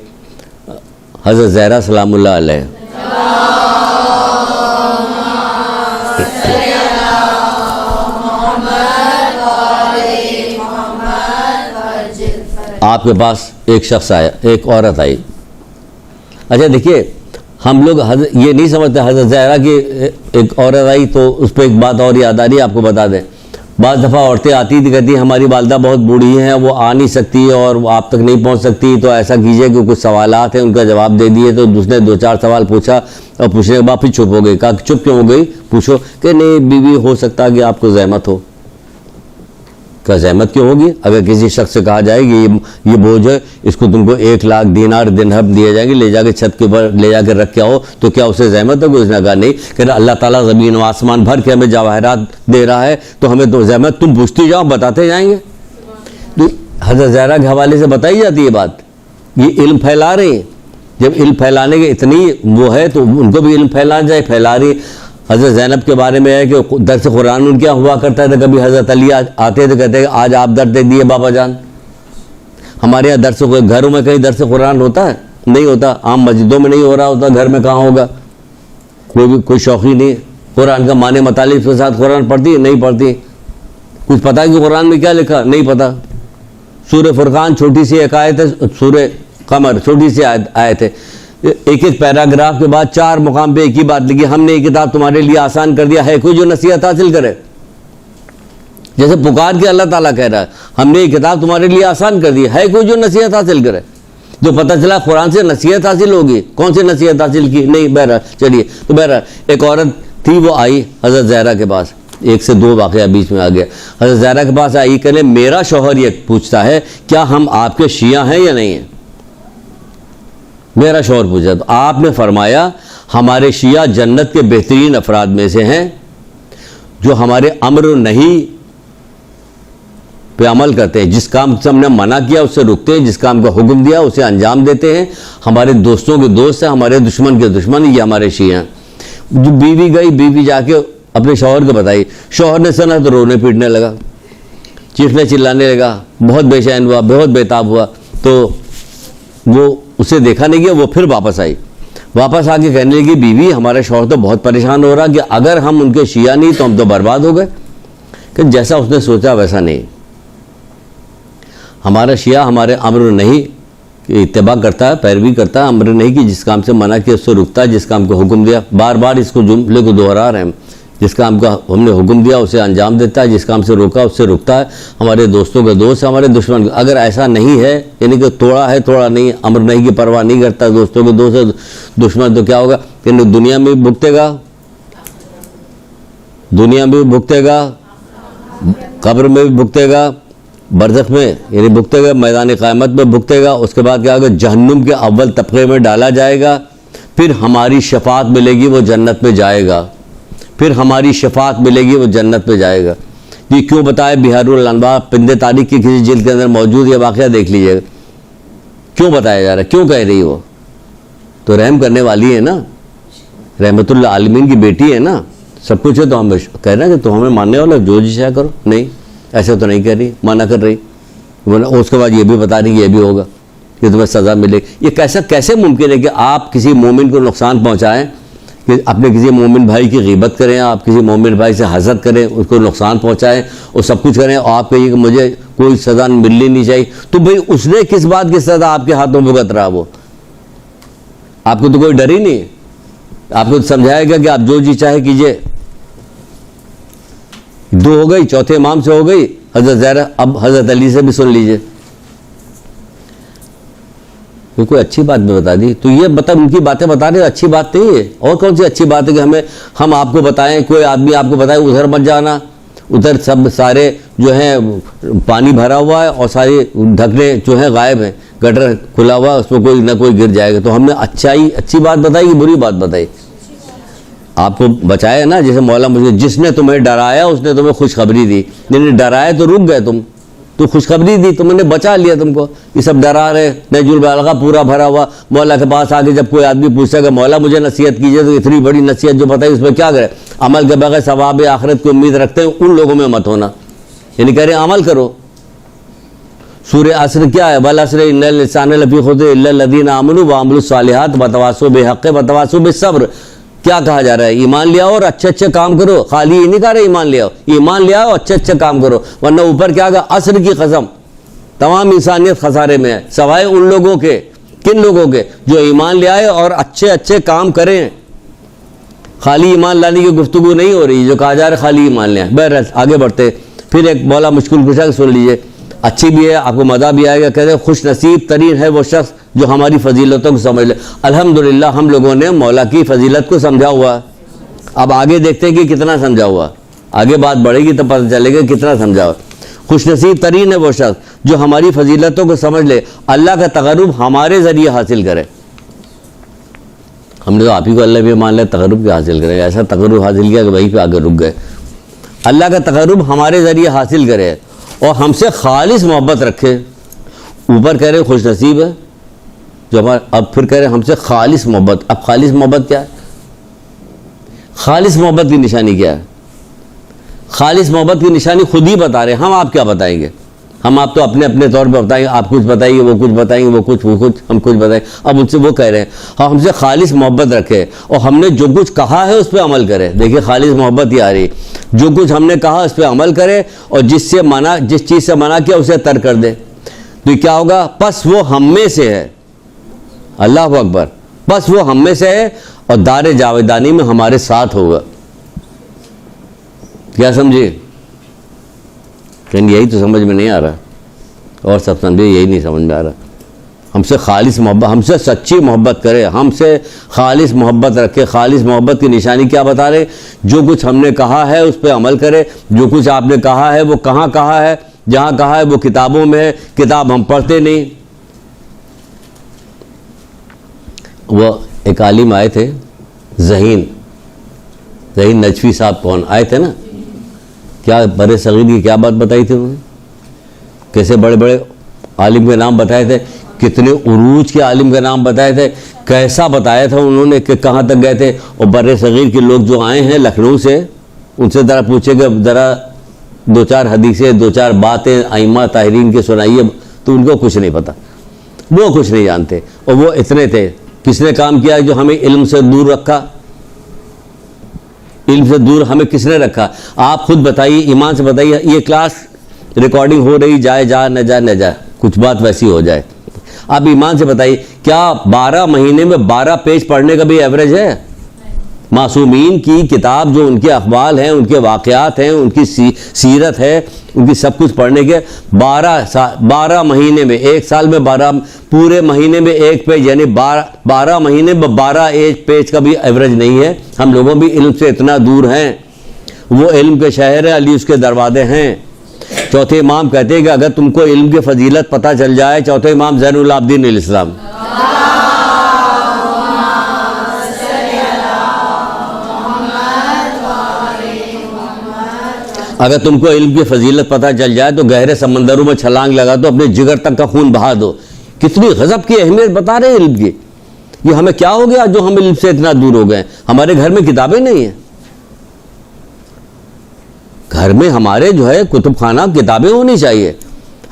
حضرت زہرا سلام اللہ علیہ آپ کے پاس ایک شخص آیا, ایک عورت آئی. اچھا دیکھیے, ہم لوگ یہ نہیں سمجھتے حضرت زہرا کی ایک عورت آئی تو اس پہ ایک بات اور یاد آ رہی ہے, آپ کو بتا دیں. بعض دفعہ عورتیں آتی تھی, کہتی ہماری والدہ بہت بوڑھی ہیں, وہ آ نہیں سکتی اور وہ آپ تک نہیں پہنچ سکتی, تو ایسا کیجئے کہ کچھ سوالات ہیں ان کا جواب دے دیے. تو اس نے 2-4 سوال پوچھا اور پوچھنے کے بعد پھر چپ ہو گئی. کہا کہ چپ کیوں ہو گئی, پوچھو. کہ نہیں بیوی ہو سکتا ہے کہ آپ کو زحمت ہو. کیا زحمت کیوں ہوگی؟ اگر کسی شخص سے کہا جائے کہ یہ بوجھ ہے, اس کو تم کو 1 لاکھ دینار درہم دیے جائیں گے, لے جا کے چھت کے اوپر لے جا کے رکھ کے آؤ, تو کیا اسے زحمت ہوگی؟ اس نے کہا نہیں. کہ اللہ تعالیٰ زمین و آسمان بھر کے ہمیں جواہرات دے رہا ہے, تو ہمیں تو زحمت, تم پوچھتی جاؤ بتاتے جائیں گے. تو حضرت زہرا کے حوالے سے بتائی جاتی ہے بات. یہ علم پھیلا رہی ہیں. جب علم پھیلانے کے اتنی وہ ہے تو ان کو بھی علم پھیلانا چاہیے, پھیلا رہی. حضرت زینب کے بارے میں ہے کہ درس قرآن ان کیا ہوا کرتا ہے. کبھی حضرت علی آتے تو کہتے ہیں آج آپ درس دے دیے بابا جان. ہمارے یہاں درس, گھروں میں کہیں درس قرآن ہوتا ہے؟ نہیں ہوتا. عام مسجدوں میں نہیں ہو رہا ہوتا, گھر میں کہاں ہوگا؟ کوئی شوقی نہیں. قرآن کا معنی مطالب کے ساتھ قرآن پڑھتی ہے؟ نہیں پڑھتی. کچھ پتہ ہے کہ قرآن میں کیا لکھا؟ نہیں پتہ. سورہ فرقان چھوٹی سی ایک آیت ہے, سورہ قمر چھوٹی سی آیت ہے, ایک پیراگراف کے بعد 4 مقام پہ ایک ہی بات لکھی, ہم نے یہ کتاب تمہارے لیے آسان کر دیا, ہے کوئی جو نصیحت حاصل کرے؟ جیسے پکار کے اللہ تعالیٰ کہہ رہا ہے ہم نے یہ کتاب تمہارے لیے آسان کر دی, ہے کوئی جو نصیحت حاصل کرے؟ جو پتہ چلا قرآن سے نصیحت حاصل ہوگی. کون سی نصیحت حاصل کی؟ نہیں. بہرحال چلیے, تو بہرحال ایک عورت تھی, وہ آئی حضرت زہرا کے پاس. 1 سے 2 واقعہ بیچ میں آ گیا. حضرت زہرا کے پاس آئی, کہ میرا شوہر یہ پوچھتا ہے کیا ہم آپ کے شیعہ ہیں یا نہیں ہیں. میرا شوہر پوچھا, تو آپ نے فرمایا ہمارے شیعہ جنت کے بہترین افراد میں سے ہیں, جو ہمارے امر و نہی پہ عمل کرتے ہیں. جس کام سے ہم نے منع کیا اس سے رکتے ہیں, جس کام کا حکم دیا اسے انجام دیتے ہیں. ہمارے دوستوں کے دوست ہیں, ہمارے دشمن کے دشمن, یہ ہمارے شیعہ ہیں. جو بیوی گئی, بیوی جا کے اپنے شوہر کو بتائی. شوہر نے سنا تو رونے پیٹنے لگا, چیخنے چلانے لگا, بہت بے چین ہوا, بہت بےتاب ہوا. تو وہ اسے دیکھا نہیں گیا, وہ پھر واپس آئی. واپس آ کے کہنے لگی بیوی ہمارا شوہر تو بہت پریشان ہو رہا کہ اگر ہم ان کے شیعہ نہیں تو ہم تو برباد ہو گئے. کہ جیسا اس نے سوچا ویسا نہیں. ہمارا شیعہ ہمارے امر نہیں کی اتباع کرتا ہے, پیروی کرتا ہے. امر نہیں کی جس کام سے منع کیا اس سے رکتا ہے, جس کام کو حکم دیا, بار بار اس کو جملے کو دوہرا رہے ہیں, جس کام کا ہم نے حکم دیا اسے انجام دیتا ہے, جس کام سے روکا اس سے رکتا ہے. ہمارے دوستوں کا دوست ہے, ہمارے دشمن. اگر ایسا نہیں ہے, یعنی کہ توڑا ہے توڑا نہیں, امر نہیں کی پرواہ نہیں کرتا, دوستوں کے دوست ہے دشمن, تو کیا ہوگا کہ دنیا میں بھی بھگتے گا, دنیا میں بھی بھگتے گا, قبر میں بھی بھگتے گا, برزخ میں یعنی بھگتے گا, میدان قیامت میں بھگتے گا. اس کے بعد کیا ہوگا, جہنم کے اول طبقے میں ڈالا جائے گا. پھر ہماری شفاعت ملے گی, وہ جنت میں جائے گا. پھر ہماری شفاعت ملے گی, وہ جنت میں جائے گا. یہ کیوں بتایا؟ بہار الانوار پندے تاریخ کی کسی جلد کے اندر موجود یہ واقعہ دیکھ لیجیے گا. کیوں بتایا جا رہا ہے, کیوں کہہ رہی وہ؟ تو رحم کرنے والی ہے نا, رحمت اللہ عالمین کی بیٹی ہے نا, سب کچھ ہے. تو ہم کہہ رہے ہیں کہ تو ہمیں ماننے والا جو جی چاہے کرو. نہیں, ایسا تو نہیں کہہ رہی, منع کر رہی. اس کے بعد یہ بھی بتا رہی کہ یہ بھی ہوگا, کہ تمہیں سزا ملے. یہ کیسے ممکن ہے کہ آپ کسی مومن کو نقصان پہنچائیں, کہ اپنے کسی مومن بھائی کی غیبت کریں, آپ کسی مومن بھائی سے حسد کریں, اس کو نقصان پہنچائیں اور سب کچھ کریں, اور آپ کہیے کہ مجھے کوئی سزا ملنی نہیں چاہیے. تو بھئی اس نے کس بات کی سزا آپ کے ہاتھوں میں بھگت رہا؟ وہ آپ کو تو کوئی ڈر ہی نہیں. آپ کو سمجھائے گا کہ آپ جو جی چاہے کیجئے. 2 ہو گئی, چوتھے امام سے ہو گئی حضرت زہرا. اب حضرت علی سے بھی سن لیجئے. کوئی اچھی بات بھی بتا دی, تو یہ ان کی باتیں بتا رہے اچھی بات نہیں ہے. اور کون سی اچھی بات ہے کہ ہم آپ کو بتائیں, کوئی آدمی آپ کو بتائے ادھر مت جانا, ادھر سب سارے جو ہیں پانی بھرا ہوا ہے اور سارے ڈھکنے جو ہیں غائب ہیں, گٹر کھلا ہوا ہے, اس میں کوئی نہ کوئی گر جائے گا. تو ہم نے اچھی بات بتائی کہ بری بات بتائی؟ آپ کو بچایا نا. جیسے مولا مجھے, جس نے تمہیں ڈرایا اس نے تمہیں خوشخبری دی. یعنی ڈرایا تو رک گئے تم, تو خوشخبری دی, تم نے بچا لیا تم کو. یہ سب ڈرا رہے, نہج البلاغہ پورا بھرا ہوا. مولا کے پاس آ کے جب کوئی آدمی پوچھتا ہے کہ مولا مجھے نصیحت کیجیے, تو اتنی بڑی نصیحت جو بتائی اس میں کیا کرے؟ عمل کے بغیر ثواب آخرت کی امید رکھتے ہیں ان لوگوں میں مت ہونا. یعنی کہہ رہے ہیں عمل کرو. سورہ عصر کیا ہے؟ والعصر ان الانسان لفی خسر الا الذین آمنوا وعملوا الصالحات وتواصوا بالحق وتواصوا بالصبر. کیا کہا جا رہا ہے؟ ایمان لے آؤ اور اچھے کام کرو. خالی یہ نہیں کہہ رہے ایمان لے آؤ, ایمان لے آؤ اچھے کام کرو. ورنہ اوپر کیا کہا؟ عصر کی قسم, تمام انسانیت خسارے میں ہے، سوائے ان لوگوں کے. کن لوگوں کے؟ جو ایمان لے آئے اور اچھے اچھے کام کریں. خالی ایمان لانے کی گفتگو نہیں ہو رہی جو کہا جا رہا ہے خالی ایمان لے آئے. بہرحال آگے بڑھتے. پھر ایک مولا مشکل کشا سن لیجئے، اچھی بھی ہے، آپ کو مزہ بھی آئے گا. کہتے ہیں خوش نصیب ترین ہے وہ شخص جو ہماری فضیلتوں کو سمجھ لے. الحمدللہ ہم لوگوں نے مولا کی فضیلت کو سمجھا ہوا ہے. اب آگے دیکھتے ہیں کہ کتنا سمجھا ہوا. آگے بات بڑھے گی تو پتہ چلے گا کتنا سمجھا ہوا. خوش نصیب ترین ہے وہ شخص جو ہماری فضیلتوں کو سمجھ لے، اللہ کا تقرب ہمارے ذریعے حاصل کرے. ہم نے تو آپ ہی کو اللہ بھی مان لیا، تقرب کیا حاصل کرے؟ ایسا تقرب حاصل کیا کہ وہیں پہ آگے رک گئے. اللہ کا تقرب ہمارے ذریعے حاصل کرے اور ہم سے خالص محبت رکھے. اوپر کہہ رہے خوش نصیب ہے جو ہمارا، اب پھر کہہ رہے ہم سے خالص محبت. اب خالص محبت کیا ہے؟ خالص محبت کی نشانی کیا ہے؟ خالص محبت کی نشانی خود ہی بتا رہے ہیں، ہم آپ کیا بتائیں گے؟ ہم آپ تو اپنے اپنے طور پہ بتائیں گے، آپ کچھ بتائیں گے، وہ کچھ بتائیں گے، وہ کچھ ہم کچھ بتائیں گے. اب ان سے وہ کہہ رہے ہیں ہم سے خالص محبت رکھے اور ہم نے جو کچھ کہا ہے اس پہ عمل کرے. دیکھیے خالص محبت ہی آ رہی، جو کچھ ہم نے کہا اس پہ عمل کرے اور جس چیز سے منع کیا اسے ترک کر دے. تو کیا ہوگا؟ پس وہ ہم میں سے ہے. اللہ اکبر. پس وہ ہم میں سے ہے اور دار جاویدانی میں ہمارے ساتھ ہوگا. کیا سمجھے؟ کہ یہی تو سمجھ میں نہیں آ رہا، اور سب سمجھے یہی نہیں سمجھ میں آ رہا. ہم سے خالص محبت، ہم سے سچی محبت کرے، ہم سے خالص محبت رکھے. خالص محبت کی نشانی کیا بتا رہے؟ جو کچھ ہم نے کہا ہے اس پہ عمل کرے. جو کچھ آپ نے کہا ہے وہ کہاں کہا ہے؟ جہاں کہا ہے وہ کتابوں میں ہے، کتاب ہم پڑھتے نہیں. وہ ایک عالم آئے تھے، ذہین نجفی صاحب، کون آئے تھے نا، کیا برے صغیر کی کیا بات بتائی تھی انہوں نے؟ کیسے بڑے بڑے عالم کے نام بتائے تھے، کتنے عروج کے عالم کے نام بتائے تھے، کیسا بتایا تھا انہوں نے کہ کہاں تک گئے تھے. اور برے صغیر کے لوگ جو آئے ہیں لکھنؤ سے، ان سے ذرا پوچھے کہ ذرا دو چار حدیثیں، دو چار باتیں ائمہ طاہرین کے سنائیے، تو ان کو کچھ نہیں پتہ، وہ کچھ نہیں جانتے. اور وہ اتنے تھے. کس نے کام کیا جو ہمیں علم سے دور رکھا؟ علم سے دور ہمیں کس نے رکھا؟ آپ خود بتائیے، ایمان سے بتائیے. یہ کلاس ریکارڈنگ ہو رہی، جائے نہ جائے، کچھ بات ویسی ہو جائے. آپ ایمان سے بتائیے کیا 12 مہینے میں 12 پیج پڑھنے کا بھی ایوریج ہے؟ معصومین کی کتاب جو ان کے اخبار ہیں، ان کے واقعات ہیں، ان کی سیرت ہے، ان کی سب کچھ پڑھنے کے 12 مہینے میں، ایک سال میں 12 پورے مہینے میں ایک پیج، یعنی 12 مہینے میں 12 ایک پیج کا بھی ایوریج نہیں ہے. ہم لوگوں بھی علم سے اتنا دور ہیں. وہ علم کے شہر ہے، علی اس کے دروازے ہیں. چوتھے امام کہتے ہیں کہ اگر تم کو علم کی فضیلت پتہ چل جائے، چوتھے امام زین العابدین علیہ السلام، اگر تم کو علم کی فضیلت پتہ چل جائے تو گہرے سمندروں میں چھلانگ لگا دو، اپنے جگر تک کا خون بہا دو. کتنی غضب کی اہمیت بتا رہے ہیں علم کی. یہ ہمیں کیا ہو گیا جو ہم علم سے اتنا دور ہو گئے؟ ہمارے گھر میں کتابیں نہیں ہیں. گھر میں ہمارے جو ہے کتب خانہ کتابیں ہونی چاہیے.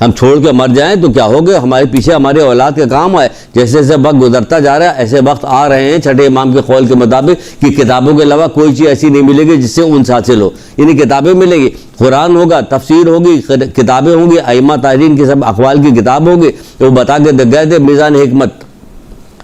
ہم چھوڑ کے مر جائیں تو کیا ہو گیا؟ ہمارے پیچھے ہمارے اولاد کے کام آئے. جیسے جیسے وقت گزرتا جا رہا ہے ایسے وقت آ رہے ہیں چھٹے امام کے قول کے مطابق کہ کتابوں کے علاوہ کوئی چیز ایسی نہیں ملے گی جس سے انس حاصل ہو. یعنی کتابیں ملیں گی، قرآن ہوگا، تفسیر ہوگی، کتابیں ہوں گی، ائمہ طاہرین کی سب اقوال کی کتاب ہوگی. وہ بتا کے گئے تھے میزان حکمت.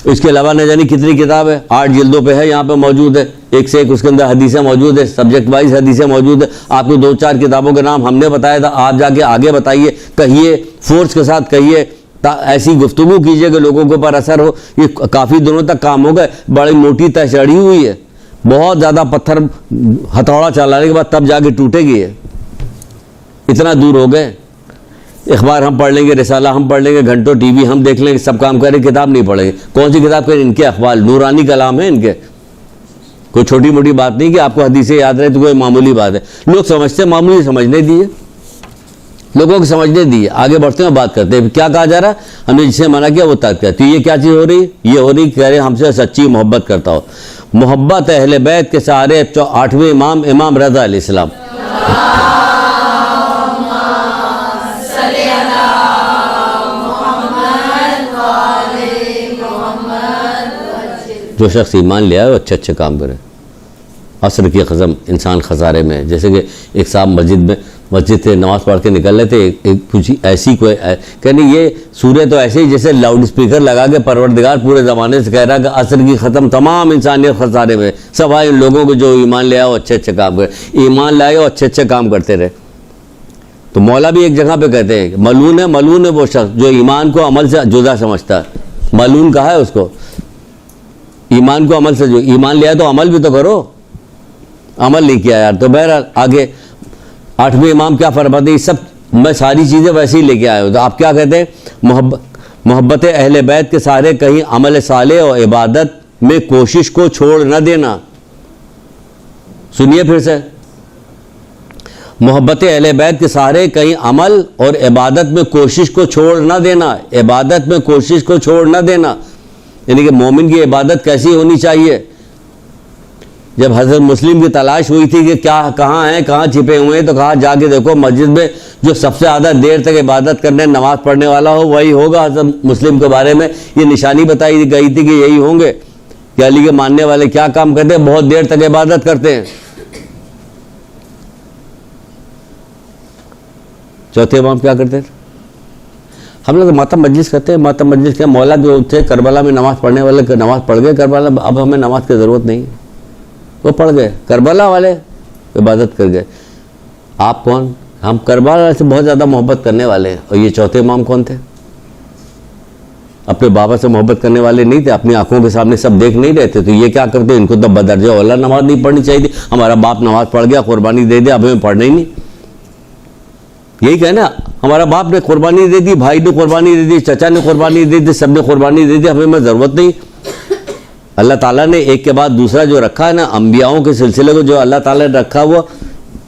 اس کے علاوہ نہ جانے کتنی کتاب ہے، 8 جلدوں پہ ہے، یہاں پہ موجود ہے، ایک سے ایک اس کے اندر حدیثیں موجود ہے، سبجیکٹ وائز حدیثیں موجود ہے. آپ کو 2-4 کتابوں کے نام ہم نے بتایا تھا، آپ جا کے آگے بتائیے، کہیے، فورس کے ساتھ کہیے، ایسی گفتگو کیجئے کہ لوگوں کے اوپر اثر ہو. یہ کافی دنوں تک کام ہو گئے، بڑی موٹی تہ چڑھی ہوئی ہے، بہت زیادہ پتھر ہتھوڑا چلانے کے بعد تب جا کے ٹوٹے گی ہے. اتنا دور ہو گئے. اخبار ہم پڑھ لیں گے، رسالہ ہم پڑھ لیں گے، گھنٹوں ٹی وی ہم دیکھ لیں گے، سب کام کریں، کتاب نہیں پڑھیں گے. کون سی کتاب کریں؟ ان کے اخبار، نورانی کلام ہے ان کے. کوئی چھوٹی موٹی بات نہیں کہ آپ کو حدیثیں یاد رہے تو کوئی معمولی بات ہے. لوگ سمجھتے ہیں معمولی، سمجھنے دیجیے، لوگوں کو سمجھنے دیجیے. آگے بڑھتے ہیں، بات کرتے ہیں. کیا کہا جا رہا ہے؟ ہم نے جسے منع کیا وہ ترک کیا. تو یہ کیا چیز ہو رہی؟ یہ ہو رہی کہہ رہے ہم سے سچی محبت کرتا ہو. محبت اہل بیت کے سارے 8ویں امام رضا علیہ السلام. جو شخص ایمان لے آئے وہ اچھے اچھے کام کرے. عصر کی قسم انسان خسارے میں ہے. جیسے کہ ایک صاحب مسجد میں مسجد سے نماز پڑھ کے نکل رہے تھے, کچھ ایسی کوئی کہنے یہ سورہ تو ایسے ہی جیسے لاؤڈ اسپیکر لگا کے پروردگار پورے زمانے سے کہہ رہا کہ عصر کی ختم, تمام انسانیت خسارے میں, سوائے ان لوگوں کو جو ایمان لے آؤ اچھے اچھے کام کرے, ایمان لائے اور اچھے اچھے کام کرتے رہے. تو مولا بھی ایک جگہ پہ کہتے ہیں ملعون ہے وہ شخص جو ایمان کو عمل سے جدا سمجھتا ہے. ملعون کہا ہے اس کو, ایمان کو عمل سے, جو ایمان لیا تو عمل بھی تو کرو, عمل نہیں کیا یار. تو بہرحال آگے 8ویں امام کیا فرماتے ہیں, سب میں ساری چیزیں ویسے ہی لے کے آیا ہوں. تو آپ کیا کہتے ہیں, محبت اہل بیت کے سہارے کہیں عمل صالح اور عبادت میں کوشش کو چھوڑ نہ دینا. سنیے پھر سے, محبت اہل بیت کے سہارے کہیں عمل اور عبادت میں کوشش کو چھوڑ نہ دینا. عبادت میں کوشش کو چھوڑ نہ دینا یعنی کہ مومن کی عبادت کیسی ہونی چاہیے. جب حضرت مسلم کی تلاش ہوئی تھی کہ کیا کہاں ہیں, کہاں چھپے ہوئے ہیں, تو کہا جا کے دیکھو مسجد میں جو سب سے زیادہ دیر تک عبادت کرنے نماز پڑھنے والا ہو وہی ہوگا. حضرت مسلم کے بارے میں یہ نشانی بتائی گئی تھی کہ یہی ہوں گے کہ علی کے ماننے والے کیا کام کرتے ہیں, بہت دیر تک عبادت کرتے ہیں. چوتھے امام کیا کرتے تھے, ہم لوگ ماتم مجلس کرتے ہیں. ماتم مجلس کے مولا جو تھے کربلا میں نماز پڑھنے والے نماز پڑھ گئے کربلا, اب ہمیں نماز کی ضرورت نہیں, وہ پڑھ گئے. کربلا والے عبادت کر گئے. آپ کون, ہم کربلا سے بہت زیادہ محبت کرنے والے ہیں. اور یہ چوتھے امام کون تھے, اپنے بابا سے محبت کرنے والے نہیں تھے, اپنی آنکھوں کے سامنے سب دیکھ نہیں رہتے. تو یہ کیا کرتے, ان کو تو بدرجہ اولا نماز نہیں پڑھنی چاہیے تھی. ہمارا باپ نماز پڑھ گیا, قربانی دے دیا, اب ہمیں پڑھنا ہی نہیں. یہی کہنا, ہمارا باپ نے قربانی دے دی, بھائی نے قربانی دے دی, چچا نے قربانی دے دی, سب نے قربانی دے دی, ہمیں ضرورت نہیں. اللہ تعالیٰ نے ایک کے بعد دوسرا جو رکھا ہے نا, انبیاؤں کے سلسلے کو جو اللہ تعالیٰ نے رکھا وہ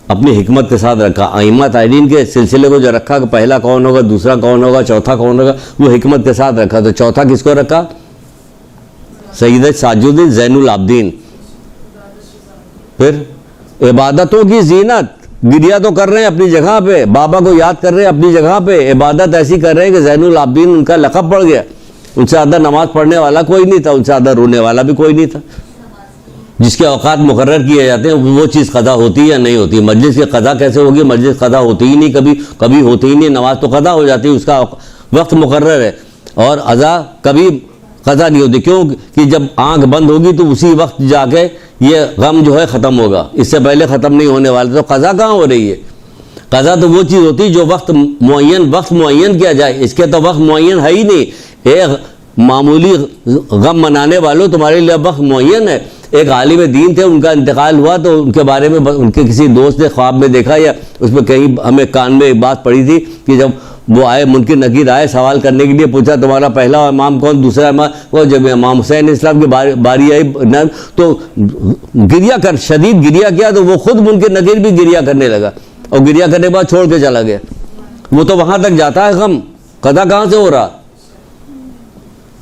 اپنی حکمت کے ساتھ رکھا. ائمہ تابعین کے سلسلے کو جو رکھا کہ پہلا کون ہوگا, دوسرا کون ہوگا, چوتھا کون ہوگا, وہ حکمت کے ساتھ رکھا. تو چوتھا کس کو رکھا, سید تاج الدین زین العابدین. پھر عبادتوں کی زینت, گریا تو کر رہے ہیں اپنی جگہ پہ, بابا کو یاد کر رہے ہیں اپنی جگہ پہ, عبادت ایسی کر رہے ہیں کہ زین العابدین ان کا لقب پڑ گیا. ان سے زیادہ نماز پڑھنے والا کوئی نہیں تھا, ان سے زیادہ رونے والا بھی کوئی نہیں تھا. جس کے اوقات مقرر کیے جاتے ہیں وہ چیز قضا ہوتی ہے یا نہیں ہوتی. مجلس کی قضا کیسے ہوگی, مجلس قضا ہوتی ہی نہیں, کبھی ہوتی ہی نہیں. نماز تو قضا ہو جاتی ہے, اس کا وقت مقرر ہے, اور اذا کبھی قضا نہیں ہوتی. کیوں کہ جب آنکھ بند ہوگی تو اسی وقت جا کے یہ غم جو ہے ختم ہوگا, اس سے پہلے ختم نہیں ہونے والا. تو قضا کہاں ہو رہی ہے, قضا تو وہ چیز ہوتی ہے جو وقت معین کیا جائے. اس کے تو وقت معین ہے ہی نہیں. ایک معمولی غم منانے والوں تمہارے لیے وقت معین ہے. ایک عالم دین تھے, ان کا انتقال ہوا تو ان کے بارے میں ان کے کسی دوست نے خواب میں دیکھا, یا اس میں کہیں ہمیں کان میں ایک بات پڑی تھی کہ جب وہ آئے منکر نکیر آئے سوال کرنے کے لیے, پوچھا تمہارا پہلا امام کون, دوسرا امام, وہ جب امام حسین اسلام کی باری آئی تو گریا کر, شدید گریا کیا, تو وہ خود منکر نکیر بھی گریا کرنے لگا, اور گریا کرنے کے بعد چھوڑ کے چلا گیا. وہ تو وہاں تک جاتا ہے غم. قضا کہاں سے ہو رہا,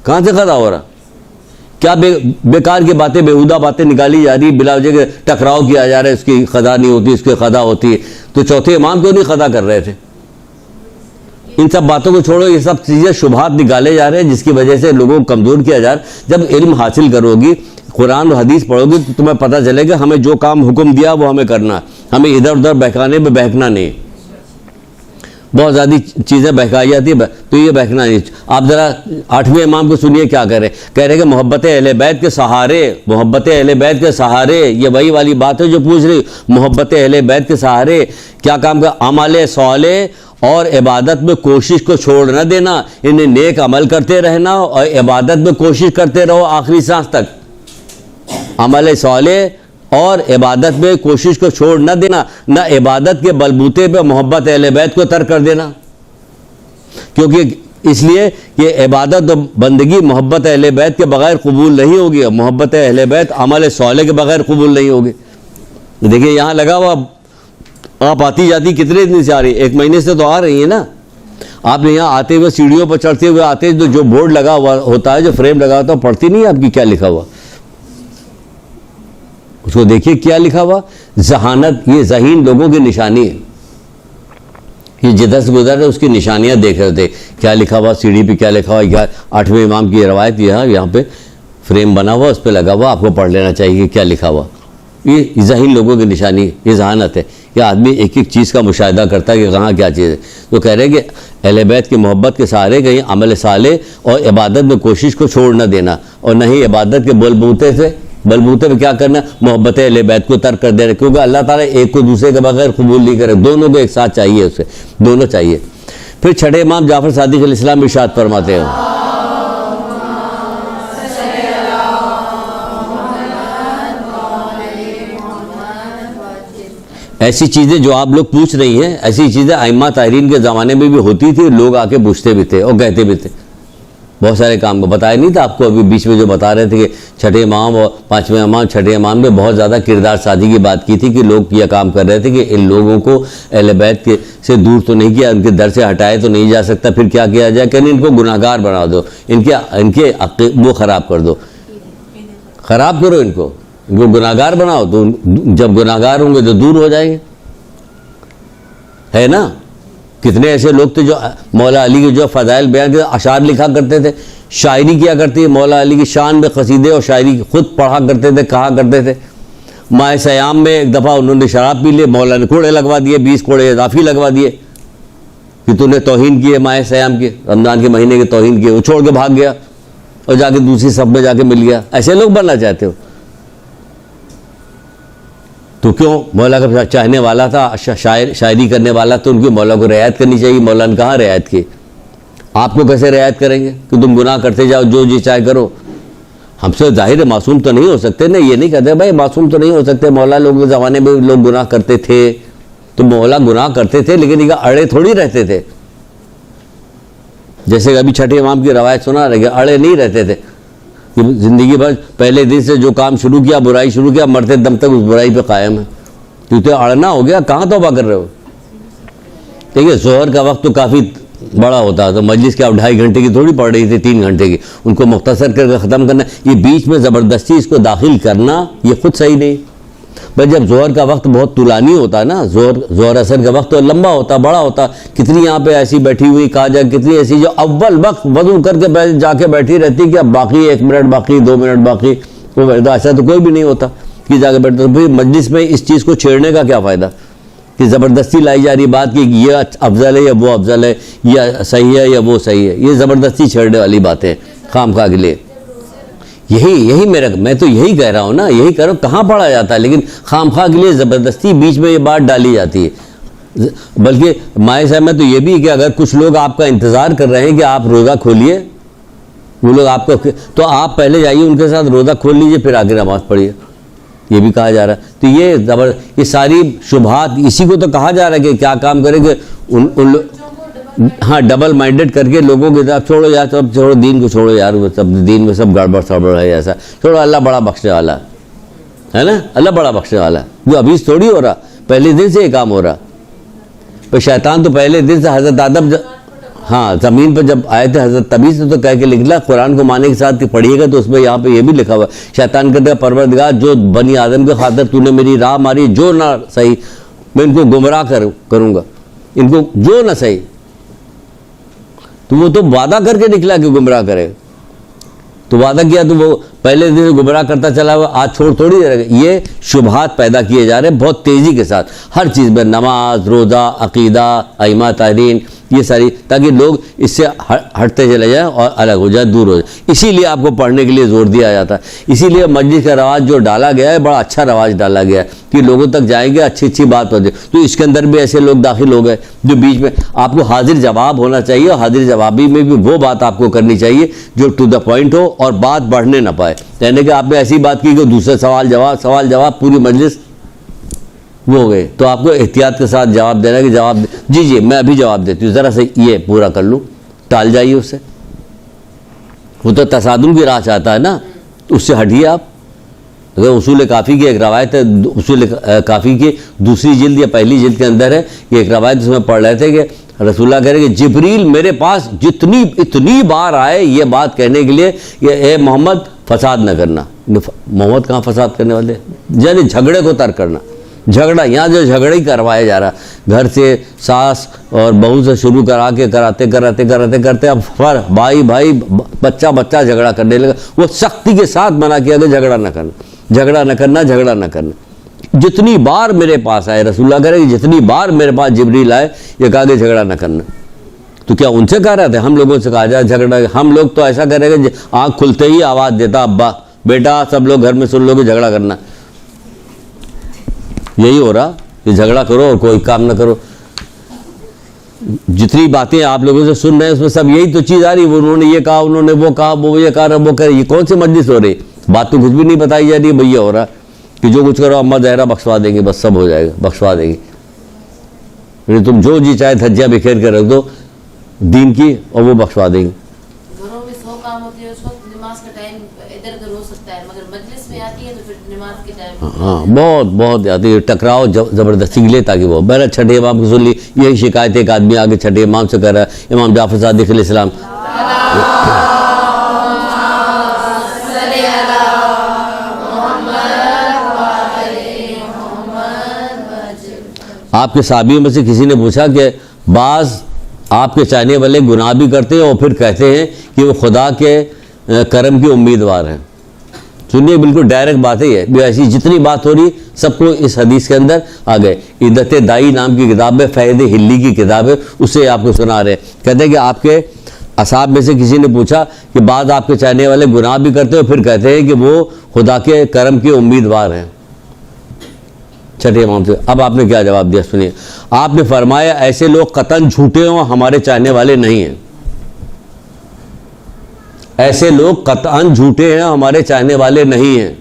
کہاں سے قضا ہو رہا, کیا بیکار کی باتیں, بیہودہ باتیں نکالی جا رہی, بلا وجہ کے ٹکراؤ کیا جا رہا ہے, اس کی قضا نہیں ہوتی, اس کی قضا ہوتی ہے. تو چوتھے امام کیوں نہیں قضا کر رہے تھے. ان سب باتوں کو چھوڑو, یہ سب چیزیں شبہات نکالے جا رہے ہیں جس کی وجہ سے لوگوں کو کمزور کیا جا رہا ہے. جب علم حاصل کرو گی, قرآن و حدیث پڑھو گی, تو تمہیں پتہ چلے گا ہمیں جو کام حکم دیا وہ ہمیں کرنا ہے, ہمیں ادھر ادھر بہکانے میں بہکنا نہیں. بہت زیادہ چیزیں بہکائی جاتی ہے, تو یہ بہکنا نہیں. آپ ذرا 8ویں امام کو سنیے کیا کہہ رہے کہ محبت اہل بیت کے سہارے, محبت اہل بیت کے سہارے, یہ وہی والی بات ہے جو پوچھ رہی. محبت اہل بیت کے سہارے کیا کام کا, عمل صالح اور عبادت میں کوشش کو چھوڑ نہ دینا. انہیں نیک عمل کرتے رہنا اور عبادت میں کوشش کرتے رہو آخری سانس تک. عمل صالح اور عبادت میں کوشش کو چھوڑ نہ دینا, نہ عبادت کے بلبوتے پہ محبت اہل بیت کو ترک کر دینا. کیونکہ اس لیے کہ عبادت و بندگی محبت اہل بیت کے بغیر قبول نہیں ہوگی, محبت اہل بیت عمل صالح کے بغیر قبول نہیں ہوگی. دیکھیں یہاں لگا ہوا, آپ آتی جاتی کتنے دن سے آ رہی, 1 مہینے سے تو آ رہی ہیں نا. آپ نے یہاں آتے ہوئے سیڑھیوں پر چڑھتے ہوئے آتے, جو بورڈ لگا ہوا ہوتا ہے, جو فریم لگا ہوتا ہے, پڑھتی نہیں آپ کی کیا لکھا ہوا, اس کو دیکھیے کیا لکھا ہوا. ذہانت, یہ ذہین لوگوں کی نشانی ہے. یہ جدھر سے گزر رہے اس کی نشانیاں دیکھ رہے تھے, کیا لکھا ہوا سیڑھی پہ, کیا لکھا ہوا. کیا 8ویں امام کی روایت یہاں پہ فریم بنا ہوا, اس پہ لگا ہوا, آپ کو پڑھ لینا چاہیے کیا لکھا ہوا. یہ ذہین لوگوں کی نشانی، یہ ذہانت ہے کہ آدمی ایک ایک چیز کا مشاہدہ کرتا ہے کہ کہاں کیا چیز ہے. تو کہہ رہے ہیں کہ اہل بیت کی محبت کے سہارے کہیں عمل صالح اور عبادت میں کوشش کو چھوڑ نہ دینا، اور نہ ہی عبادت کے بلبوتے میں کیا کرنا، محبت اہل بیت کو ترک کر دینا، کیونکہ اللہ تعالیٰ ایک کو دوسرے کے بغیر قبول نہیں کرے، دونوں کو ایک ساتھ چاہیے، اسے دونوں چاہیے. پھر چھٹے امام جعفر صادق علیہ السلام ارشاد فرماتے ہیں، ایسی چیزیں جو آپ لوگ پوچھ رہی ہیں، ایسی چیزیں ائمہ طاہرین کے زمانے میں بھی ہوتی تھی، لوگ آ کے پوچھتے بھی تھے اور کہتے بھی تھے. بہت سارے کام کو بتایا نہیں تھا آپ کو، ابھی بیچ میں جو بتا رہے تھے کہ چھٹے امام اور پانچویں امام، چھٹے امام میں بہت زیادہ کردار سازی کی بات کی تھی کہ لوگ یہ کام کر رہے تھے کہ ان لوگوں کو اہل بیت سے دور تو نہیں کیا، ان کے در سے ہٹائے تو نہیں جا سکتا، پھر کیا کیا جائے کہ ان کو گناہ گار بنا دو، ان کے وہ خراب کر دو، خراب کرو ان کو گناہ گار بناؤ، تو جب گناہ گار ہوں گے تو دور ہو جائیں گے. ہے نا، کتنے ایسے لوگ تھے جو مولا علی کے جو فضائل بیان کے اشعار لکھا کرتے تھے، شاعری کیا کرتے تھے، مولا علی کی شان میں قصیدے اور شاعری خود پڑھا کرتے تھے، کہا کرتے تھے. ماہ سیام میں ایک دفعہ انہوں نے شراب پی لی، مولا نے کوڑے لگوا دیے، 20 کوڑے اضافی لگوا دیے کہ تو نے توہین کی ہے، ماہ سیام کی، رمضان کے مہینے کی توہین کی. وہ چھوڑ کے بھاگ گیا اور جا کے دوسری صف میں جا کے مل گیا. ایسے لوگ بننا چاہتے ہو تو کیوں؟ مولا کا چاہنے والا تھا، شاعری کرنے والا تو ان کی مولا کو رعایت کرنی چاہیے. مولا نے کہاں رعایت کی؟ آپ کو کیسے رعایت کریں گے کہ تم گناہ کرتے جاؤ، جو جی چاہے کرو؟ ہم سے ظاہر معصوم تو نہیں ہو سکتے نا، یہ نہیں کہتے بھائی معصوم تو نہیں ہو سکتے. مولا لوگوں کے زمانے میں لوگ گناہ کرتے تھے تو مولا گناہ کرتے تھے، لیکن یہ اڑے تھوڑی رہتے تھے. جیسے ابھی چھٹے امام کی روایت سنا رہے، اڑے نہیں رہتے تھے. زندگی بھر پہلے دن سے جو کام شروع کیا، برائی شروع کیا، مرتے دم تک اس برائی پہ قائم ہے. کیونکہ اڑنا ہو گیا، کہاں توبہ کر رہے ہو؟ ٹھیک ہے، ظہر کا وقت تو کافی بڑا ہوتا ہے، تو مجلس کے اب 2.5 گھنٹے کی تھوڑی پڑ رہی تھی، 3 گھنٹے کی، ان کو مختصر کر کے ختم کرنا. یہ بیچ میں زبردستی اس کو داخل کرنا یہ خود صحیح نہیں. بھائی جب ظہر کا وقت بہت طولانی ہوتا ہے نا، ظہر اثر کا وقت تو لمبا ہوتا، بڑا ہوتا. کتنی یہاں پہ ایسی بیٹھی ہوئی کہا جائے، کتنی ایسی جو اول وقت وضو کر کے جا کے بیٹھی رہتی کہ اب باقی 1 منٹ باقی، 2 منٹ باقی. وہ ایسا تو کوئی بھی نہیں ہوتا کہ جا کے بیٹھتا. پھر مجلس میں اس چیز کو چھیڑنے کا کیا فائدہ کہ زبردستی لائی جا رہی بات کہ یہ افضل ہے یا وہ افضل ہے، یا صحیح ہے یا وہ صحیح ہے. یہ زبردستی چھیڑنے والی باتیں خام خواہ کے لیے. یہی میں تو یہی کہہ رہا ہوں نا، یہی کہہ رہا ہوں. کہاں پڑھا جاتا ہے، لیکن خام خواہ کے لیے زبردستی بیچ میں یہ بات ڈالی جاتی ہے. بلکہ مائع صاحب میں تو یہ بھی کہ اگر کچھ لوگ آپ کا انتظار کر رہے ہیں کہ آپ روزہ کھولیے، وہ لوگ آپ کو، تو آپ پہلے جائیے ان کے ساتھ روزہ کھول لیجیے، پھر آگے نماز پڑھیے. یہ بھی کہا جا رہا ہے. تو یہ ساری شبہات، اسی کو تو کہا جا رہا ہے کہ کیا کام کریں کہ ان ہاں ڈبل مائنڈڈ کر کے لوگوں کے ساتھ چھوڑو یار، سب چھوڑو، دین کو چھوڑو یار، سب دین میں سب گڑبڑ سڑبڑ ہے، ایسا چھوڑو. اللہ بڑا بخشنے والا ہے نا، اللہ بڑا بخشنے والا ہے. جو ابھی تھوڑی ہو رہا، پہلے دن سے یہ کام ہو رہا. پھر شیطان تو پہلے دن سے حضرت آدم ہاں زمین پہ جب آئے تھے، حضرت تبھی سے تو کہہ کے لکھلا، قرآن کو ماننے کے ساتھ پڑھیے گا تو اس میں یہاں پہ یہ بھی لکھا ہوا ہے. شیطان کہتے ہیں پروردگار جو بنی آدم کے خاطر تو نے میری راہ ماری، جو نہ صحیح میں ان کو گمراہ کروں گا، ان کو جو نہ صحیح. تو وہ تو وعدہ کر کے نکلا کہ گمراہ کرے، تو وعدہ کیا تو وہ پہلے دن گمراہ کرتا چلا ہوا، آج چھوڑ تھوڑی دے رہے. یہ شبہات پیدا کیے جا رہے ہیں بہت تیزی کے ساتھ ہر چیز میں، نماز، روزہ، عقیدہ، ائمہ طاہرین، یہ ساری، تاکہ لوگ اس سے ہٹتے چلے جائیں اور الگ ہو جائیں، دور ہو جائیں. اسی لیے آپ کو پڑھنے کے لیے زور دیا جاتا ہے. اسی لیے مجلس کا رواج جو ڈالا گیا ہے بڑا اچھا رواج ڈالا گیا ہے کہ لوگوں تک جائیں گے، اچھی بات ہو جائے. تو اس کے اندر بھی ایسے لوگ داخل ہو گئے جو بیچ میں آپ کو حاضر جواب ہونا چاہیے، اور حاضر جوابی میں بھی وہ بات آپ کو کرنی چاہیے جو ٹو دا پوائنٹ ہو اور بات بڑھنے نہ پائے. یعنی کہ آپ نے ایسی بات کی کہ دوسرے سوال جواب پوری مجلس وہ ہو گئے. تو آپ کو احتیاط کے ساتھ جواب دینا کہ جی میں ابھی جواب دیتی ہوں، ذرا سے یہ پورا کر لوں، ٹال جائیے اس سے. وہ تو تصادم کی راہ چاہتا ہے نا، اس سے ہٹیے آپ. اگر اصول کافی کی ایک روایت ہے، اصول کافی کی دوسری جلد یا پہلی جلد کے اندر ہے، یہ ایک روایت اس میں پڑھ رہے تھے کہ رسول اللہ کہہ رہے کہ جبریل میرے پاس اتنی بار آئے یہ بات کہنے کے لیے کہ اے محمد فساد نہ کرنا. محمد کہاں فساد کرنے والے، یعنی جھگڑے کو ترک کرنا. جھگڑا یہاں جو جھگڑا ہی کروایا جا رہا، گھر سے ساس اور بہو سے شروع کراتے اب بھائی بچہ جھگڑا کرنے لگا. وہ سختی کے ساتھ منع کیا کہ جھگڑا نہ کرنا. جتنی بار میرے پاس آئے, رسول اللہ کہہ رہے کہ جتنی بار میرے پاس جبریل آئے یہ کہا کہ جھگڑا نہ کرنا. تو کیا ان سے کہہ رہا تھا؟ ہم لوگوں سے کہا جائے جھگڑا. ہم لوگ تو ایسا کہہ رہے کہ آنکھ کھلتے ہی آواز دیتا ابا بیٹا, سب لوگ گھر میں سن لو کہ جھگڑا کرنا. یہی ہو رہا کہ جھگڑا کرو اور کوئی کام نہ کرو. جتنی باتیں آپ لوگوں سے سن رہے ہیں اس میں سب یہی تو چیز آ رہی. وہ انہوں نے یہ کہا, انہوں نے وہ کہا, وہ یہ کہا, وہ کہہ رہے. یہ کون سی مجلس ہو رہی؟ بات تو کچھ بھی نہیں بتائی جا رہی. بھیا ہو رہا کہ جو کچھ کرو اما زہرا بخشوا دیں گے, بس سب ہو جائے گا, بخشوا دیں گے. تم جو جی چاہے دھجیاں بکھیر کے رکھ دو دین کی اور وہ بخشوا دیں گے. گھروں میں 100 کام ہوتے ہیں, اس وقت نماز کا ٹائم ادھر ادھر ہو سکتا ہے, مگر مجلس میں آتی ہے تو پھر نماز کے ٹائم ہاں بہت بہت آتی ہے. ٹکراؤ زبردستی کے لیے تاکہ وہ بہرحال چھٹے امام کی سن لی. یہی شکایت ایک آدمی آگے چھٹے امام سے کہہ رہا ہے, امام جعفر صادق علیہ السلام آپ کے صحابیوں میں سے کسی نے پوچھا کہ بعض آپ کے چاہنے والے گناہ بھی کرتے ہیں اور پھر کہتے ہیں کہ وہ خدا کے کرم کی امیدوار ہیں. سنیے بالکل ڈائریکٹ بات ہے یہ. ایسی جتنی بات ہو رہی سب کو اس حدیث کے اندر آ گئے. عدت دائی نام کی کتاب ہے, فہد ہلی کی کتاب ہے, اسے آپ کو سنا رہے ہیں. کہتے ہیں کہ آپ کے اصحاب میں سے کسی نے پوچھا کہ بعض آپ کے چاہنے والے گناہ بھی کرتے ہیں اور پھر کہتے ہیں کہ وہ خدا کے کرم کے امیدوار ہیں. چھٹے امام سے اب آپ نے کیا جواب دیا سنیے. آپ نے فرمایا ایسے لوگ قطعاً جھوٹے ہوں ہمارے چاہنے والے نہیں ہیں. ایسے لوگ قطعاً جھوٹے ہیں ہمارے چاہنے والے نہیں ہیں.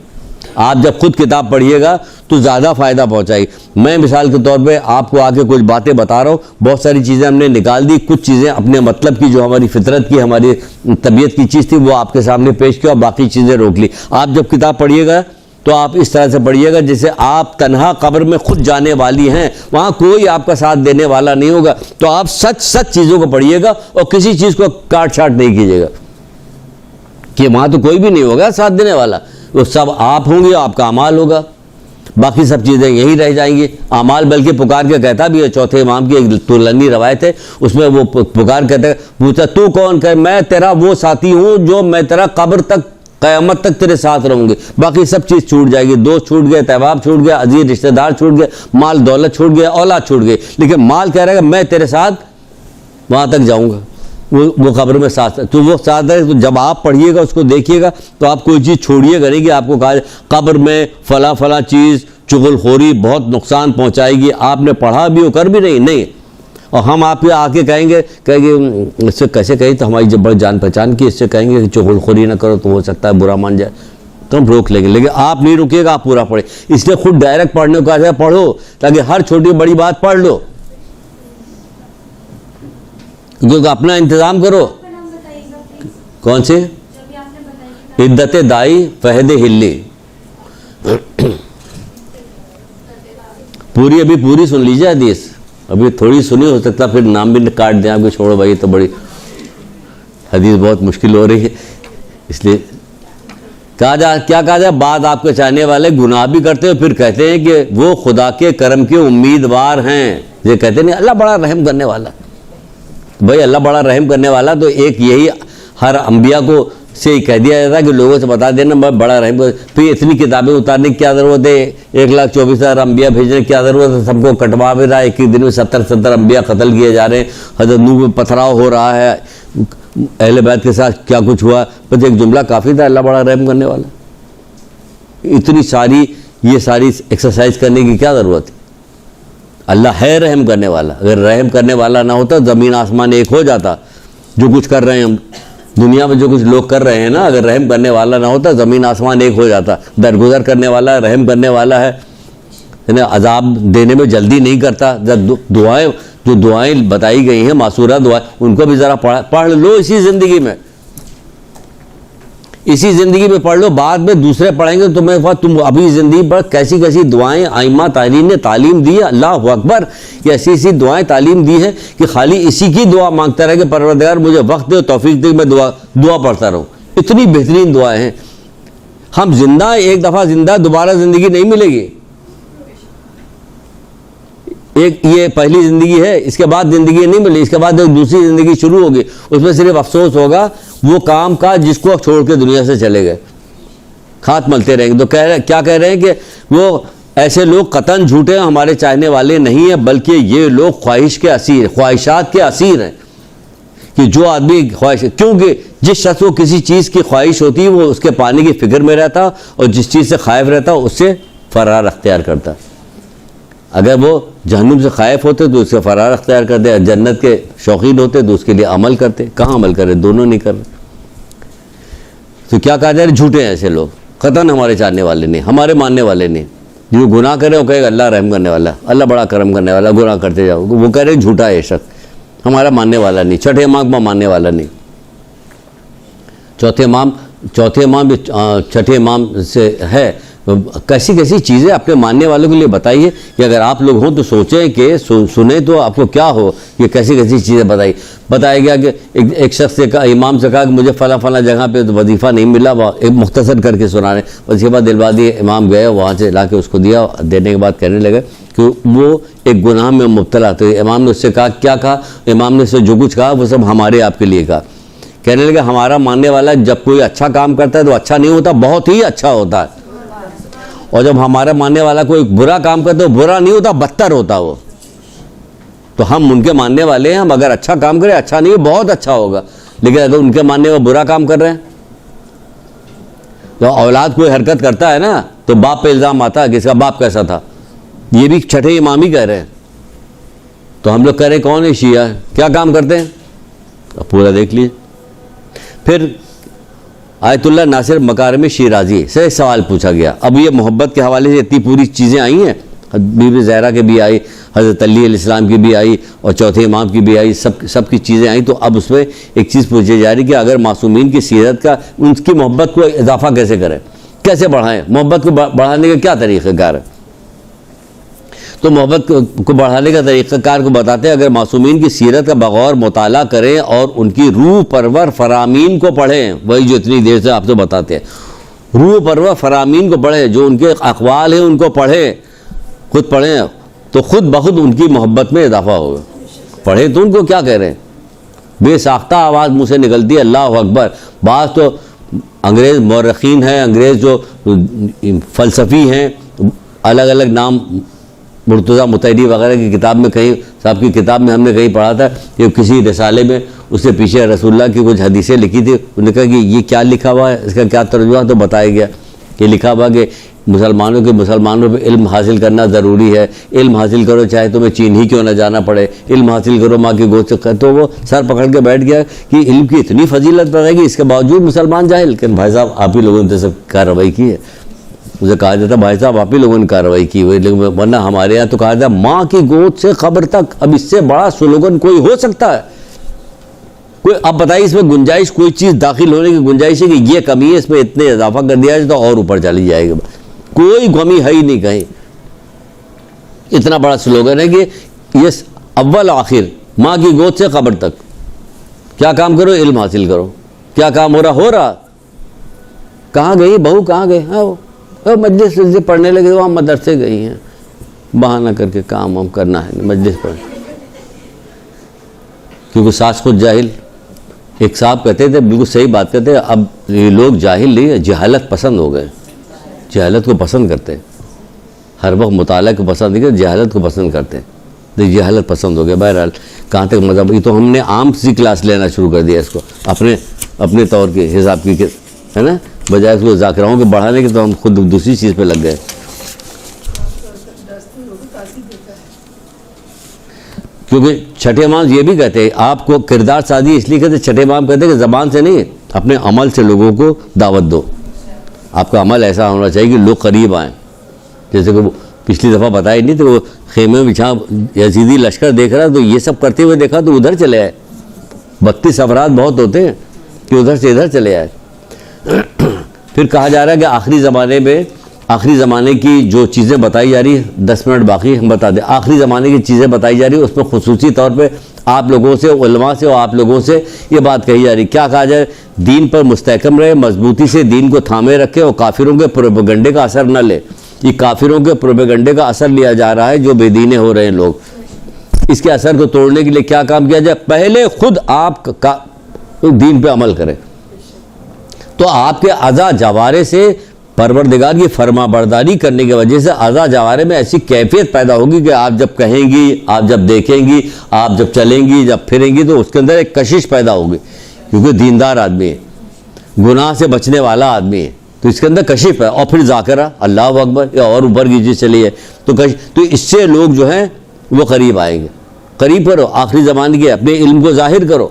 آپ جب خود کتاب پڑھیے گا تو زیادہ فائدہ پہنچائے. میں مثال کے طور پہ آپ کو آگے کچھ باتیں بتا رہا ہوں, بہت ساری چیزیں ہم نے نکال دی, کچھ چیزیں اپنے مطلب کی جو ہماری فطرت کی ہماری طبیعت کی چیز تھی وہ آپ کے سامنے پیش کی اور باقی چیزیں روک لی. آپ جب کتاب پڑھیے گا تو آپ اس طرح سے پڑھیے گا جیسے آپ تنہا قبر میں خود جانے والی ہیں, وہاں کوئی آپ کا ساتھ دینے والا نہیں ہوگا. تو آپ سچ چیزوں کو پڑھیے گا اور کسی چیز کو کاٹ چھاٹ نہیں کیجیے گا کہ وہاں تو کوئی بھی نہیں ہوگا ساتھ دینے والا. وہ سب آپ ہوں گے, آپ کا اعمال ہوگا, باقی سب چیزیں یہی رہ جائیں گی. اعمال بلکہ پکار کے کہتا بھی ہے, چوتھے امام کی ایک طولانی روایت ہے, اس میں وہ پکار کہتا ہے, پوچھتا تو کون, کہ میں تیرا وہ ساتھی ہوں جو میں تیرا قبر تک قیامت تک تیرے ساتھ رہوں گے. باقی سب چیز چھوٹ جائے گی, دوست چھوٹ گئے, تہواب چھوٹ گیا, عزیز رشتہ دار چھوٹ گئے, مال دولت چھوٹ گیا, اولاد چھوٹ گئی, لیکن مال کہہ رہا ہے کہ میں تیرے ساتھ وہاں تک جاؤں گا, وہ قبر میں ساتھ. تو وہ ساتھ ہے. تو جب آپ پڑھیے گا اس کو دیکھیے گا تو آپ کوئی چیز چھوڑیے گا نہیں کہ آپ کو کہا قبر میں فلاں چیز چغل خوری بہت نقصان پہنچائے گی. آپ نے پڑھا بھی ہو کر بھی نہیں. اور ہم آپ کے آ کے کہیں گے اس سے کیسے کہیں تو ہماری جب بڑی جان پہچان کی, اس سے کہیں گے کہ چغل خوری نہ کرو تو ہو سکتا ہے برا مان جائے, تو ہم روک لیں گے. لیکن آپ نہیں رکیے گا, آپ پورا پڑھیں. اس لیے خود ڈائریکٹ پڑھنے کو کہا جائے پڑھو تاکہ ہر چھوٹی بڑی بات پڑھ لو, کیونکہ اپنا انتظام کرو. کون سے؟ عدت دائی فہد ہلی. پوری سن لیجیے حدیث, ابھی تھوڑی سنی, ہو سکتا پھر نام بھی کاٹ دیں آپ کو, چھوڑو بھائی تو بڑی حدیث بہت مشکل ہو رہی ہے. اس لیے کیا کہا جائے, بعد آپ کے چاہنے والے گناہ بھی کرتے ہیں پھر کہتے ہیں کہ وہ خدا کے کرم کے امیدوار ہیں. یہ کہتے نہیں اللہ بڑا رحم کرنے والا. بھائی اللہ بڑا رحم کرنے والا تو ایک یہی ہر انبیاء کو سے کہہ دیا جاتا ہے کہ لوگوں سے بتا دینا میں بڑا رحم کر. پھر اتنی کتابیں اتارنے کی کیا ضرورت ہے, 1,24,000 انبیاء بھیجنے کی کیا ضرورت ہے, سب کو کٹوا بھی رہا ہے. ایک ہی دن میں 70 انبیاء قتل کیے جا رہے ہیں, حضرت نوح میں پتھراؤ ہو رہا ہے, اہل بیت کے ساتھ کیا کچھ ہوا. بس ایک جملہ کافی تھا, اللہ بڑا رحم کرنے والا. اتنی ساری یہ ساری ایکسرسائز کرنے کی کیا ضرورت ہے. اللہ ہے رحم کرنے والا. اگر رحم کرنے والا نہ ہوتا زمین آسمان ایک ہو جاتا. جو کچھ کر رہے ہیں ہم دنیا میں, جو کچھ لوگ کر رہے ہیں نا, اگر رحم کرنے والا نہ ہوتا زمین آسمان ایک ہو جاتا. درگزر کرنے والا رحم کرنے والا ہے, عذاب دینے میں جلدی نہیں کرتا. دعائیں جو دعائیں بتائی گئی ہیں معصورہ دعائیں, ان کو بھی ذرا پڑھ لو اسی زندگی میں پڑھ لو. بعد میں دوسرے پڑھیں گے تو میں تم ابھی زندگی پر کیسی دعائیں ائمہ تارین نے تعلیم دی ہے. اللہ اکبر, کہ ایسی دعائیں تعلیم دی ہے کہ خالی اسی کی دعا مانگتا رہے کہ پروردگار مجھے وقت دے, توفیق دے, میں دعا پڑھتا رہوں. اتنی بہترین دعائیں ہیں. ہم زندہ ہیں, ایک دفعہ زندہ, دوبارہ زندگی نہیں ملے گی. ایک یہ پہلی زندگی ہے, اس کے بعد زندگی نہیں ملی, اس کے بعد ایک دوسری زندگی شروع ہوگی. اس میں صرف افسوس ہوگا وہ کام کا جس کو چھوڑ کے دنیا سے چلے گئے, ہاتھ ملتے رہیں گے. تو کیا کہہ رہے ہیں کہ وہ ایسے لوگ قطعاً جھوٹے ہمارے چاہنے والے نہیں ہیں، بلکہ یہ لوگ خواہشات کے اسیر ہیں، کہ جو آدمی خواہش، کیونکہ جس شخص کو کسی چیز کی خواہش ہوتی ہے وہ اس کے پانے کی فکر میں رہتا، اور جس چیز سے خائف رہتا اس سے فرار اختیار کرتا. اگر وہ جہنم سے خائف ہوتے تو اس سے فرار اختیار کرتے، جنت کے شوقین ہوتے تو اس کے لیے عمل کرتے. کہاں عمل کرے؟ دونوں نہیں کر رہے. تو کیا کہا جائے؟ جھوٹے ہیں ایسے لوگ، قطعاً ہمارے چاہنے والے نہیں، ہمارے ماننے والے نہیں. جو گناہ کرے وہ کہے گا اللہ رحم کرنے والا، اللہ بڑا کرم کرنے والا، گناہ کرتے جاؤ، وہ کہہ رہے جھوٹا ہے یہ شخص، ہمارا ماننے والا نہیں، چھٹے امام کا ماننے والا نہیں. چوتھے امام چھٹے امام سے ہے. کیسی کیسی چیزیں اپنے ماننے والوں کے لیے بتائیے کہ اگر آپ لوگ ہوں تو سوچیں کہ سنیں تو آپ کو کیا ہو. یہ کیسی کیسی چیزیں بتایا گیا کہ ایک شخص سے کہا، امام سے کہا کہ مجھے فلاں جگہ پہ تو وظیفہ نہیں ملا، ایک مختصر کر کے سنا رہے. وظیفہ دلوا دیے، امام گئے وہاں سے لا کے اس کو دیا، دینے کے بعد کہنے لگے کہ وہ ایک گناہ میں مبتلا. تو امام نے اس سے کہا، کیا کہا؟ امام نے اس سے جو کچھ کہا وہ سب ہمارے آپ کے لیے کہا. کہنے لگے ہمارا ماننے والا جب کوئی اچھا کام کرتا ہے تو اچھا نہیں ہوتا، بہت ہی اچھا ہوتا ہے، اور جب ہمارا ماننے والا کوئی برا کام کرتا ہے تو برا نہیں ہوتا، بدتر ہوتا وہ. تو ہم ان کے ماننے والے ہیں، ہم اگر اچھا کام کریں اچھا نہیں بہت اچھا ہوگا. لیکن اگر ان کے ماننے والے برا کام کر رہے ہیں تو اولاد کوئی حرکت کرتا ہے نا تو باپ پہ الزام آتا ہے کہ اس کا باپ کیسا تھا. یہ بھی چھٹے امام ہی کہہ رہے ہیں. تو ہم لوگ کہہ رہے ہیں کون ہے؟ شیعہ ہے. کیا کام کرتے ہیں؟ اب پورا دیکھ لیجیے. پھر آیت اللہ ناصر مکارم شیرازی سے سوال پوچھا گیا. اب یہ محبت کے حوالے سے اتنی پوری چیزیں آئی ہیں، بی بی زہرا کے بھی آئی، حضرت علی علیہ السلام کی بھی آئی، اور چوتھے امام کی بھی آئی، سب کی چیزیں آئیں. تو اب اس میں ایک چیز پوچھی جا رہی کہ اگر معصومین کی سیرت کا، ان کی محبت کو اضافہ کیسے کریں، کیسے بڑھائیں؟ محبت کو بڑھانے کا کیا طریقہ کار ہے؟ تو محبت کو بڑھانے کا طریقہ کار کو بتاتے ہیں. اگر معصومین کی سیرت کا بغور مطالعہ کریں اور ان کی روح پرور فرامین کو پڑھیں، وہی جو اتنی دیر سے آپ سے بتاتے ہیں، روح پرور فرامین کو پڑھیں، جو ان کے اقوال ہیں ان کو پڑھیں، خود پڑھیں تو خود بخود ان کی محبت میں اضافہ ہوگا. پڑھیں تو ان کو کیا کہہ رہے ہیں؟ بے ساختہ آواز منہ سے نکلتی ہے اللہ اکبر. بعض تو انگریز مورخین ہیں، انگریز جو فلسفی ہیں، الگ الگ نام، مرتضیٰ متحری وغیرہ کی کتاب میں، کہیں صاحب کی کتاب میں ہم نے کہیں پڑھا تھا کہ کسی رسالے میں اس سے پیچھے رسول اللہ کی کچھ حدیثیں لکھی تھی. انہوں نے کہا کہ یہ کیا لکھا ہوا ہے، اس کا کیا ترجمہ؟ تو بتایا گیا کہ لکھا ہوا کہ مسلمانوں پہ علم حاصل کرنا ضروری ہے. علم حاصل کرو چاہے تمہیں چین ہی کیوں نہ جانا پڑے، علم حاصل کرو ماں کی گود سے. تو وہ سر پکڑ کے بیٹھ گیا کہ علم کی اتنی فضیلت پڑے گی، اس کے باوجود مسلمان جاہل. لیکن بھائی صاحب آپ ہی لوگوں نے سب کارروائی کی ہے. اسے کہا جاتا بھائی صاحب آپ ہی لوگوں نے کارروائی کی ہوئی، ورنہ ہمارے یہاں تو کہا جاتا ماں کی گود سے قبر تک. اب اس سے بڑا سلوگن کوئی ہو سکتا ہے؟ کوئی اب بتائیے اس میں گنجائش، کوئی چیز داخل ہونے کی گنجائش ہے کہ یہ کمی ہے، اس میں اتنے اضافہ کر دیا جائے تو اور اوپر چلی جائے گا؟ کوئی کمی ہے ہی نہیں کہیں. اتنا بڑا سلوگن ہے کہ یہ اول آخر ماں کی گود سے قبر تک کیا کام کرو؟ علم حاصل کرو. کیا کام ہو رہا؟ کہاں گئی بہو؟ کہاں گئے؟ ہاں وہ مجلس سے پڑھنے لگے، وہاں مدرسے گئی ہیں، بہانہ کر کے کام ہم کرنا ہے مجلس پڑھ. کیونکہ ساس خود جاہل. ایک صاحب کہتے تھے، بالکل صحیح بات کہتے ہیں، اب یہ لوگ جاہل نہیں، جہالت پسند ہو گئے، جہالت کو پسند کرتے ہیں. ہر وقت مطالعہ کو پسند نہیں کرتے، جہالت کو پسند کرتے ہیں. تو جہالت پسند ہو گیا. بہرحال کہاں تک مذہب، یہ تو ہم نے عام سی کلاس لینا شروع کر دیا اس کو اپنے طور کے حساب کی، ہے نا، بجائے اس کو ذاکراؤں کے بڑھانے کے. تو ہم خود دوسری چیز پہ لگ گئے. کیونکہ چھٹے امام یہ بھی کہتے ہیں آپ کو کردار سازی اس لیے کہتے ہیں، چھٹے امام کہتے ہیں کہ زبان سے نہیں، اپنے عمل سے لوگوں کو دعوت دو. آپ کا عمل ایسا ہونا چاہیے کہ لوگ قریب آئیں. جیسے کہ وہ پچھلی دفعہ بتایا نہیں تو وہ خیمے میں جہاں یزیدی لشکر دیکھ رہا تو یہ سب کرتے ہوئے دیکھا تو ادھر چلے آئے. 32 افراد بہت ہوتے ہیں کہ ادھر سے ادھر چلے آئے. پھر کہا جا رہا ہے کہ آخری زمانے کی جو چیزیں بتائی جا رہی ہیں، 10 منٹ باقی ہم بتا دیں، آخری زمانے کی چیزیں بتائی جا رہی ہیں، اس میں خصوصی طور پہ آپ لوگوں سے، علماء سے اور آپ لوگوں سے یہ بات کہی جا رہی. کیا کہا جائے؟ دین پر مستحکم رہے، مضبوطی سے دین کو تھامے رکھے اور کافروں کے پروپیگنڈے کا اثر نہ لے. یہ کافروں کے پروپیگنڈے کا اثر لیا جا رہا ہے، جو بے دینے ہو رہے ہیں لوگ. اس کے اثر کو توڑنے کے لیے کیا کام کیا جائے؟ پہلے خود آپ دین پہ عمل کریں. تو آپ کے اعضاء جوارے سے پروردگار کی فرما برداری کرنے کی وجہ سے اعضاء جوارح میں ایسی کیفیت پیدا ہوگی کہ آپ جب کہیں گی، آپ جب دیکھیں گی، آپ جب چلیں گی، جب پھریں گی، تو اس کے اندر ایک کشش پیدا ہوگی، کیونکہ دیندار آدمی ہے، گناہ سے بچنے والا آدمی ہے، تو اس کے اندر کشش ہے. اور پھر ذاکرہ، اللہ اکبر، یا اور اوپر کی چیز چلی ہے، تو اس سے لوگ جو ہیں وہ قریب آئیں گے. قریب کرو، آخری زمانے کے اپنے علم کو ظاہر کرو،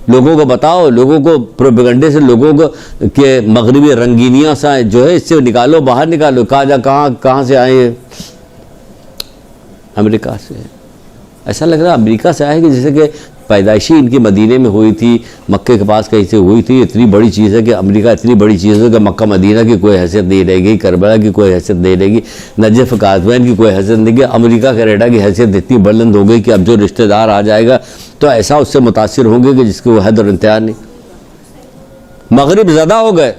لوگوں کو بتاؤ، لوگوں کو پروپیگنڈے سے لوگوں کو کہ مغربی رنگینیاں سا جو ہے اس سے نکالو، باہر نکالو. کہاں سے آئے ہیں؟ امریکہ سے. ایسا لگ رہا ہے امریکہ سے آئے کہ جیسے کہ پیدائشی ان کی مدینے میں ہوئی تھی، مکے کے پاس کہیں سے ہوئی تھی. اتنی بڑی چیز ہے کہ امریکہ اتنی بڑی چیز ہے کہ مکہ مدینہ کی کوئی حیثیت نہیں رہے گی، کربلا کی کوئی حیثیت نہیں رہے گی، نجف قازوین کی کوئی حیثیت نہیں رہے گی. امریکہ کینیڈا کی حیثیت اتنی بلند ہو گئی کہ اب جو رشتہ دار آ جائے گا تو ایسا اس سے متاثر ہوں گے کہ جس کی وہ حد اور انتہا نہیں. مغرب زدہ ہو گئے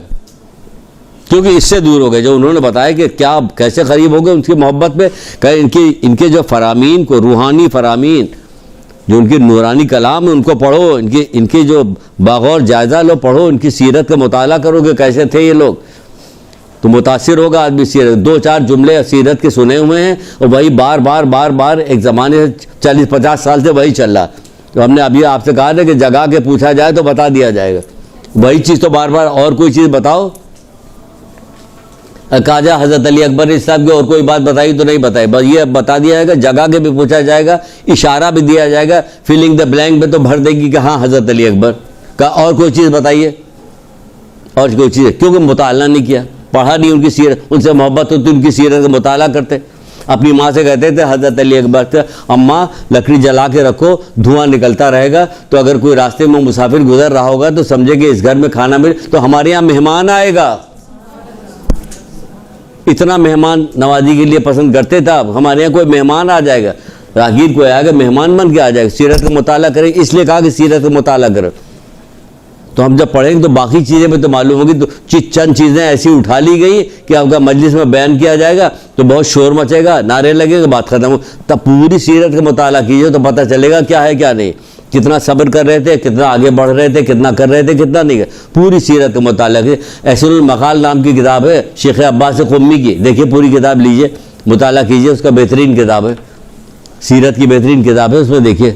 کیونکہ اس سے دور ہو گئے. جو انہوں نے بتایا کہ کیا کیسے قریب ہو گئے ان کی محبت میں، کہ ان کے جو فرامین کو، روحانی فرامین جو ان کی نورانی کلام ہے ان کو پڑھو، ان کی جو بغور جائزہ لو، پڑھو، ان کی سیرت کا مطالعہ کرو کہ کیسے تھے یہ لوگ، تو متاثر ہوگا آدمی. سیرت 2-4 جملے سیرت کے سنے ہوئے ہیں اور وہی بار بار ایک زمانے سے 40-50 سال سے وہی چل رہا. تو ہم نے ابھی آپ سے کہا تھا کہ جگہ کے پوچھا جائے تو بتا دیا جائے گا، وہی چیز تو بار اور کوئی چیز بتاؤ. کہا حضرت علی اکبر صاحب کی اور کوئی بات بتائی تو نہیں بتائی، بس یہ بتا دیا جائے گا، جگہ کے بھی پوچھا جائے گا، اشارہ بھی دیا جائے گا، فلنگ دا بلینک میں تو بھر دے گی کہ ہاں حضرت علی اکبر کا. اور کوئی چیز بتائیے، اور کوئی چیز، کیونکہ مطالعہ نہیں کیا، پڑھا نہیں ان کی سیرت. ان سے محبت ہوتی ان کی سیرت کا مطالعہ کرتے. اپنی ماں سے کہتے تھے حضرت علی اکبر سے، اماں لکڑی جلا کے رکھو، دھواں نکلتا رہے گا، تو اگر کوئی راستے میں مسافر گزر رہا ہوگا تو سمجھے کہ اس گھر میں کھانا ملے تو ہمارے یہاں مہمان آئے گا. اتنا مہمان نوازی کے لیے پسند کرتے تھا. ہمارے یہاں کوئی مہمان آ جائے گا، راہگیر کوئی آئے گا، مہمان بن کے آ جائے گا. سیرت کا مطالعہ کریں، اس لیے کہا کہ سیرت کا مطالعہ کرو. تو ہم جب پڑھیں گے تو باقی چیزیں میں تو معلوم ہوگی. تو چند چیزیں ایسی اٹھا لی گئی کہ آپ کا مجلس میں بیان کیا جائے گا تو بہت شور مچے گا، نعرے لگے گا، بات ختم ہو. تب پوری سیرت کا مطالعہ کیجیے تو پتہ چلے گا کیا ہے کیا نہیں، کتنا صبر کر رہے تھے، کتنا آگے بڑھ رہے تھے، کتنا کر رہے تھے، کتنا نہیں. پوری سیرت کا مطالعہ کیجیے. احسن المقال نام کی کتاب ہے شیخ عباس قمی کی، دیکھیے پوری کتاب لیجیے، مطالعہ کیجیے. اس کا بہترین کتاب ہے، سیرت کی بہترین کتاب ہے. اس میں دیکھیے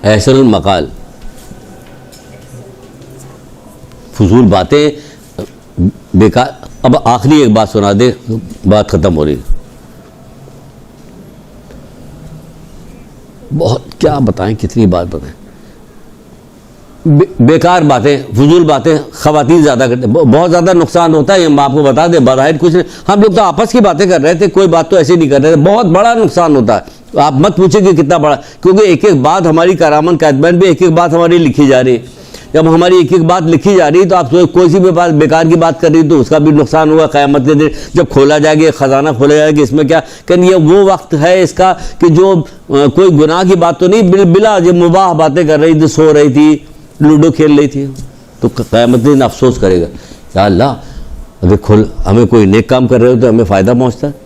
احسن المقال. فضول باتیں بیکار. اب آخری ایک بات سنا دے، بات ختم ہو رہی. بہت کیا بتائیں، کتنی بات بتائیں، بیکار باتیں، فضول باتیں خواتین زیادہ کرتے ہیں. بہت زیادہ نقصان ہوتا ہے. ہم آپ کو بتا دیں بظاہر کچھ نہیں، ہم لوگ تو آپس کی باتیں کر رہے تھے، کوئی بات تو ایسے نہیں کر رہے تھے. بہت بڑا نقصان ہوتا ہے. آپ مت پوچھیں کہ کتنا بڑا، کیونکہ ایک ایک بات ہماری کرامن کاتبین بھی ایک ایک بات ہماری لکھی جا رہی ہے. جب ہماری ایک ایک بات لکھی جا رہی ہے تو آپ کوئی سی بھی بات بیکار کی بات کر رہی تو اس کا بھی نقصان ہوگا. قیامت کے دن جب کھولا جائے گا، خزانہ کھولا جائے گا، اس میں کیا کہ یہ وہ وقت ہے اس کا کہ جو کوئی گناہ کی بات تو نہیں، بلا جو مباح باتیں کر رہی تھی، سو رہی تھی، لوڈو کھیل رہی تھی، تو قیامت کے دن افسوس کرے گا یا اللہ اگر ہمیں کوئی نیک کام کر رہے ہو تو ہمیں فائدہ پہنچتا ہے.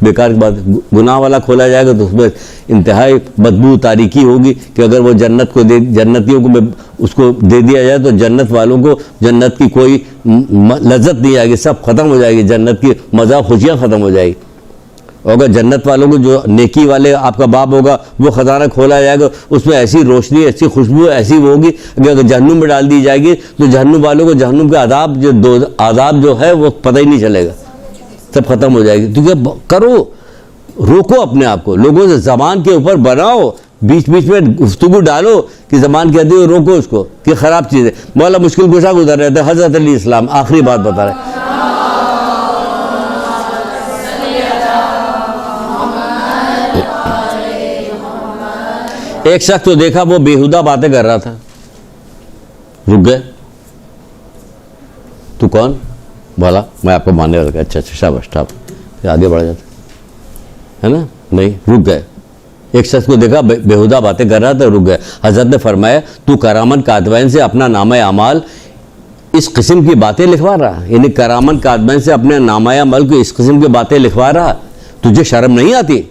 بیکار کی بات، گناہ والا کھولا جائے گا تو اس میں انتہائی بدبو تاریکی ہوگی کہ اگر وہ جنت کو جنتیوں کو اس کو دے دیا جائے تو جنت والوں کو جنت کی کوئی لذت نہیں آئے گی، سب ختم ہو جائے گی، جنت کی مزہ خوشیاں ختم ہو جائے گی. اور اگر جنت والوں کو جو نیکی والے آپ کا باب ہوگا وہ خزانہ کھولا جائے گا، اس میں ایسی روشنی، ایسی خوشبو ایسی ہوگی کہ اگر جہنم میں ڈال دی جائے گی تو جہنم والوں کو جہنم کے عذاب جو ہے وہ پتہ ہی نہیں چلے گا، سب ختم ہو جائے گی. کیونکہ کرو، روکو اپنے آپ کو، لوگوں سے زبان کے اوپر بناؤ، بیچ بیچ میں گفتگو ڈالو کہ زبان کہتی ہے روکو اس کو کہ خراب چیز ہے. مولا مشکل کشا گزر رہے تھے حضرت علی اسلام، آخری بات بتا رہے. ایک شخص تو دیکھا وہ بےہودہ باتیں کر رہا تھا، رک گئے. تو کون؟ بولا میں آپ کو ماننے والا. اچھا شاباش ٹھاپ، آگے بڑھ جاتا ہے نا. نہیں، رک گئے. ایک شخص کو دیکھا بےہودہ باتیں کر رہا تھا، رک گئے. حضرت نے فرمایا تو کرامن کاتبین سے اپنا نامہ اعمال اس قسم کی باتیں لکھوا رہا، یعنی کرامن کاتبین سے اپنے نامہ اعمال کو اس قسم کی باتیں لکھوا رہا، تجھے شرم نہیں آتی؟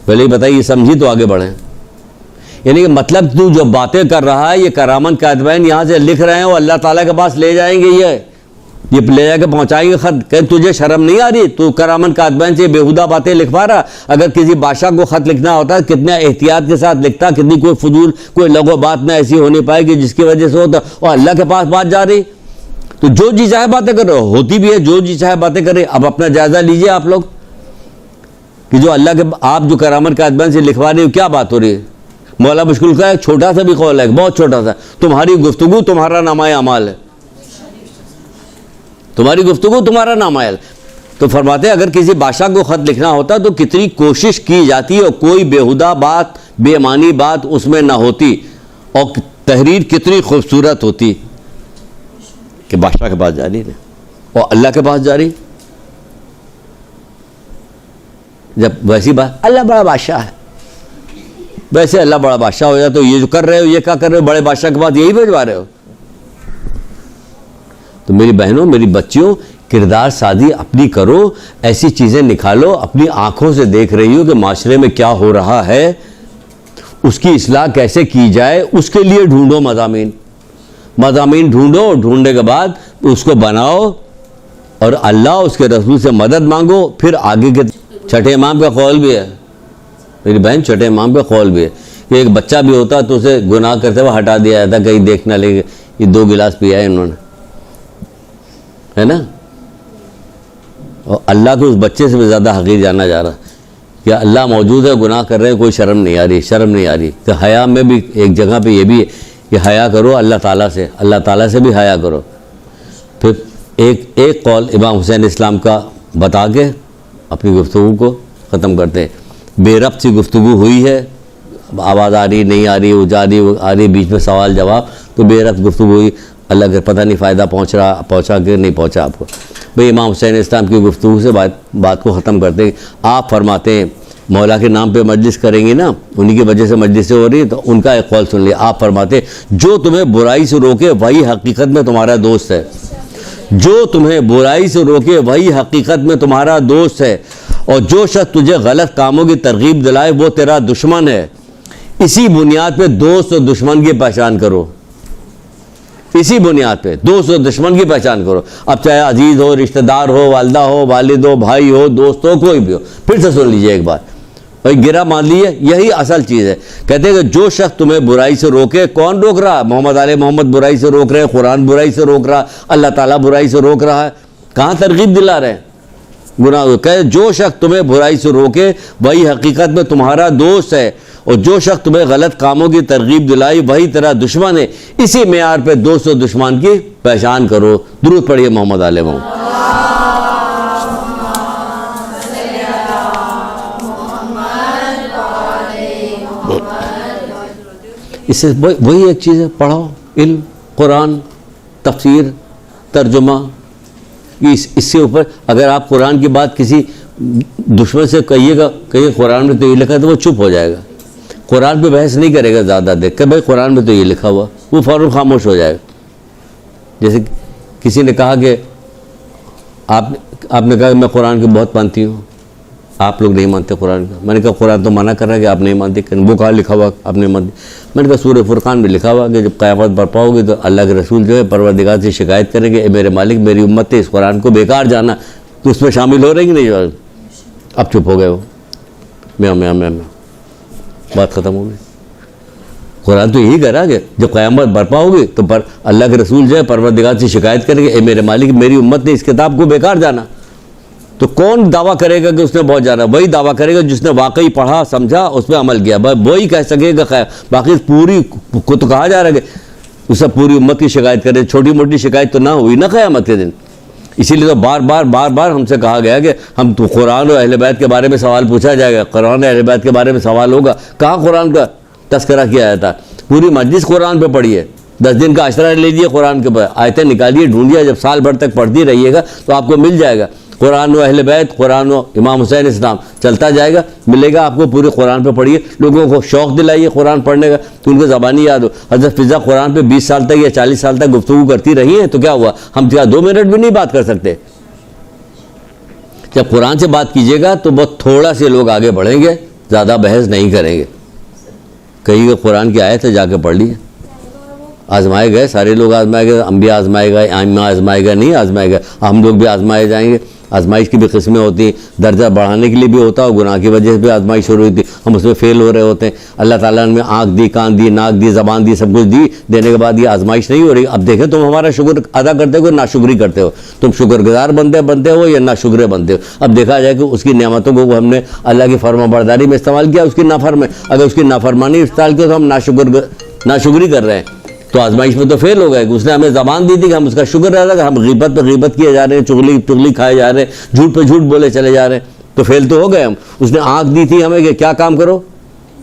پہلے ہی بتائیے، سمجھی تو آگے بڑھیں. یعنی کہ مطلب تو جو باتیں کر رہا ہے یہ کرامن کاتبین یہاں سے لکھ رہے ہیں اور اللہ تعالیٰ کے پاس لے جائیں گے، یہ لے جا کے پہنچائیں گے خط. کہ تجھے شرم نہیں آ رہی؟ تو کرامن کاتبین سے بیہودہ باتیں لکھوا رہا. اگر کسی بادشاہ کو خط لکھنا ہوتا کتنے احتیاط کے ساتھ لکھتا، کتنی کوئی فضول کوئی لغو بات نہ ایسی ہونی پائے گی جس کی وجہ سے ہوتا. اور اللہ کے پاس بات جا رہی تو جو جی چاہے باتیں کر رہے ہو، ہوتی بھی ہے جو جی چاہے باتیں کر رہے. اب اپنا جائزہ لیجئے آپ لوگ کہ جو اللہ کے آپ جو کرامن کاتبین سے لکھوا رہے ہو کیا بات ہو رہی ہے. مولا مشکل کا ایک چھوٹا سا بھی قول ہے، بہت چھوٹا سا، تمہاری گفتگو تمہارا نامہ اعمال ہے، تمہاری گفتگو تمہارا نامہ ہے. تو فرماتے ہیں اگر کسی بادشاہ کو خط لکھنا ہوتا تو کتنی کوشش کی جاتی اور کوئی بیہودہ بات بے معنی بات اس میں نہ ہوتی اور تحریر کتنی خوبصورت ہوتی کہ بادشاہ کے پاس جاری ہے اور اللہ کے پاس جاری. جب ویسی بات اللہ بڑا بادشاہ ہے، ویسے اللہ بڑا بادشاہ ہو جائے تو یہ جو کر رہے ہو یہ کیا کر رہے ہو؟ بڑے بادشاہ کے پاس یہی بھیجوا رہے ہو. تو میری بہنوں میری بچیوں کردار سازی اپنی کرو، ایسی چیزیں نکالو اپنی آنکھوں سے دیکھ رہی ہو کہ معاشرے میں کیا ہو رہا ہے، اس کی اصلاح کیسے کی جائے، اس کے لیے ڈھونڈو مضامین ڈھونڈو اور ڈھونڈنے کے بعد اس کو بناؤ اور اللہ اس کے رسول سے مدد مانگو. پھر آگے کے چھٹے امام کا قول بھی ہے میری بہن، چھٹے امام کا قول بھی ہے کہ ایک بچہ بھی ہوتا تو اسے گناہ کرتے ہوئے ہٹا دیا جاتا، کہیں دیکھ نہ لے یہ 2 گلاس پیا ہے انہوں نے، ہے نا. اور اللہ کو اس بچے سے بھی زیادہ حقیر جانا جا رہا کہ اللہ موجود ہے، گناہ کر رہے ہیں، کوئی شرم نہیں آ رہی. تو حیا میں بھی ایک جگہ پہ یہ بھی ہے کہ حیا کرو اللہ تعالیٰ سے بھی حیا کرو. پھر ایک قول امام حسین اسلام کا بتا کے اپنی گفتگو کو ختم کرتے ہیں. بے ربط سی گفتگو ہوئی ہے، آواز آ رہی نہیں آ رہی، وہ جا رہی آ رہی، بیچ میں سوال جواب، تو بے ربط گفتگو ہوئی. اللہ کا پتہ نہیں فائدہ پہنچا کہ نہیں پہنچا آپ کو. بھئی امام حسین اسلام کی گفتگو سے بات کو ختم کرتے ہیں. آپ فرماتے ہیں مولا کے نام پہ مجلس کریں گے نا، انہی کی وجہ سے مجلسیں ہو رہی ہیں، تو ان کا ایک قول سن لیا. آپ فرماتے ہیں جو تمہیں برائی سے روکے وہی حقیقت میں تمہارا دوست ہے، جو تمہیں برائی سے روکے وہی حقیقت میں تمہارا دوست ہے، اور جو شخص تجھے غلط کاموں کی ترغیب دلائے وہ تیرا دشمن ہے. اسی بنیاد پہ دوست اور دشمن کی پہچان کرو، اسی بنیاد پہ دوست اور دشمن کی پہچان کرو. اب چاہے عزیز ہو، رشتہ دار ہو، والدہ ہو، والد ہو، بھائی ہو، دوست ہو، کوئی بھی ہو. پھر سے سن لیجئے ایک بات، گرا مان لیے، یہی اصل چیز ہے. کہتے ہیں کہ جو شخص تمہیں برائی سے روکے، کون روک رہا؟ محمد برائی سے روک رہے ہیں، قرآن برائی سے روک رہا، اللہ تعالیٰ برائی سے روک رہا ہے. کہاں ترغیب دلا رہے ہیں؟ گناہ. کہ جو شخص تمہیں برائی سے روکے وہی حقیقت میں تمہارا دوست ہے، اور جو شخص تمہیں غلط کاموں کی ترغیب دلائی وہی تیرا دشمن ہے. اسی معیار پہ دوست و دشمن کی پہچان کرو. درود پڑھیے محمد آل محمد. اس سے وہی ایک چیز ہے، پڑھو علم، قرآن، تفسیر، ترجمہ. اس سے اوپر اگر آپ قرآن کی بات کسی دشمن سے کہیے گا کہ قرآن میں تو یہ لکھا ہے تو وہ چپ ہو جائے گا، قرآن پہ بحث نہیں کرے گا زیادہ دیکھ کہ بھائی قرآن میں تو یہ لکھا ہوا، وہ فوراً خاموش ہو جائے گا. جیسے کسی نے کہا کہ آپ نے کہا کہ میں قرآن کی بہت مانتی ہوں، آپ لوگ نہیں مانتے قرآن کا. میں نے کہا قرآن تو منع کر رہا ہے کہ آپ نہیں مانتے، وہ کہا لکھا ہوا آپ نہیں مانتے. میں نے کہا سورہ فرقان میں لکھا ہوا کہ جب قیامت برپا ہوگی تو اللہ کے رسول جو ہے پروردگار سے شکایت کریں گے، اے میرے مالک میری امت نے اس قرآن کو بیکار جانا، تو اس میں شامل ہو رہے ہیں کہ نہیں؟ اب چپ ہو گئے وہ، میں بات ختم ہو گئی. قرآن تو یہی کہہ رہا کہ جب قیامت برپا ہوگی تو اللہ کے رسول جو ہے پروردگار سے شکایت کریں گے، اے میرے مالک میری امت نے اس کتاب کو بیکار جانا. تو کون دعویٰ کرے گا کہ اس نے بہت جانا؟ وہی دعویٰ کرے گا جس نے واقعی پڑھا، سمجھا، اس پہ عمل کیا. وہی کہہ سکے گا. باقی پوری کو تو کہا جا رہا ہے کہ اس سے پوری امت کی شکایت کرے. چھوٹی موٹی شکایت تو نہ ہوئی نا قیامت کے دن. اسی لیے تو بار بار ہم سے کہا گیا کہ ہم تو قرآن اور اہل بیت کے بارے میں سوال پوچھا جائے گا، قرآن اور اہل بیت کے بارے میں سوال ہوگا. کہاں قرآن کا تذکرہ کیا جاتا؟ پوری مجلس قرآن پہ پڑھیے، 10 دن کا عشرہ لے لیجیے قرآن کے اوپر، آیتیں نکالیے، ڈھونڈیے. جب سال بھر تک پڑھتی رہیے گا تو آپ کو مل جائے گا. قرآن و اہل بیت، قرآن و امام حسین اسلام چلتا جائے گا، ملے گا آپ کو. پورے قرآن پہ پڑھیے، لوگوں کو شوق دلائیے قرآن پڑھنے کا تو ان کو زبانی یاد ہو. حضرت فضا قرآن پہ 20 سال تک یا 40 سال تک گفتگو کرتی رہی ہیں تو کیا ہوا؟ ہم کیا 2 منٹ بھی نہیں بات کر سکتے؟ جب قرآن سے بات کیجیے گا تو بہت تھوڑا سے لوگ آگے بڑھیں گے، زیادہ بحث نہیں کریں گے. کہیں قرآن کی آیت ہے جا کے پڑھ لیجیے. آزمائے گئے سارے لوگ, آزمائے گئے, انبیاء آزمائے گئے, ائمہ آزمائے گئے, نہیں آزمائے گئے, ہم لوگ بھی آزمائے جائیں گے. آزمائش کی بھی قسمیں ہوتی ہیں, درجہ بڑھانے کے لیے بھی ہوتا ہے, گناہ کی وجہ سے بھی آزمائش شروع ہوئی تھی, ہم اس میں فیل ہو رہے ہوتے ہیں. اللہ تعالیٰ نے آنکھ دی, کان دی, ناک دی, زبان دی, سب کچھ دی, دینے کے بعد یہ آزمائش نہیں ہو رہی. اب دیکھیں تم ہمارا شکر ادا کرتے ہو, ناشکری کرتے ہو, تم شکر گزار بنتے ہو یا ناشکرے بنتے ہو. اب دیکھا جائے کہ اس کی نعمتوں کو ہم نے اللہ کی فرما برداری میں استعمال کیا, اس کی اگر اس کی نافرمانی استعمال کیا تو ہم ناشکری کر رہے ہیں. تو آزمائش میں تو فیل ہو گئے کہ اس نے ہمیں زبان دی تھی کہ ہم اس کا شکر ادا کریں, ہم غیبت پہ غیبت کیے جا رہے ہیں, چغلی کھائے جا رہے ہیں, جھوٹ پہ جھوٹ بولے چلے جا رہے ہیں, تو فیل تو ہو گئے ہم. اس نے آنکھ دی تھی ہمیں کہ کیا کام کرو,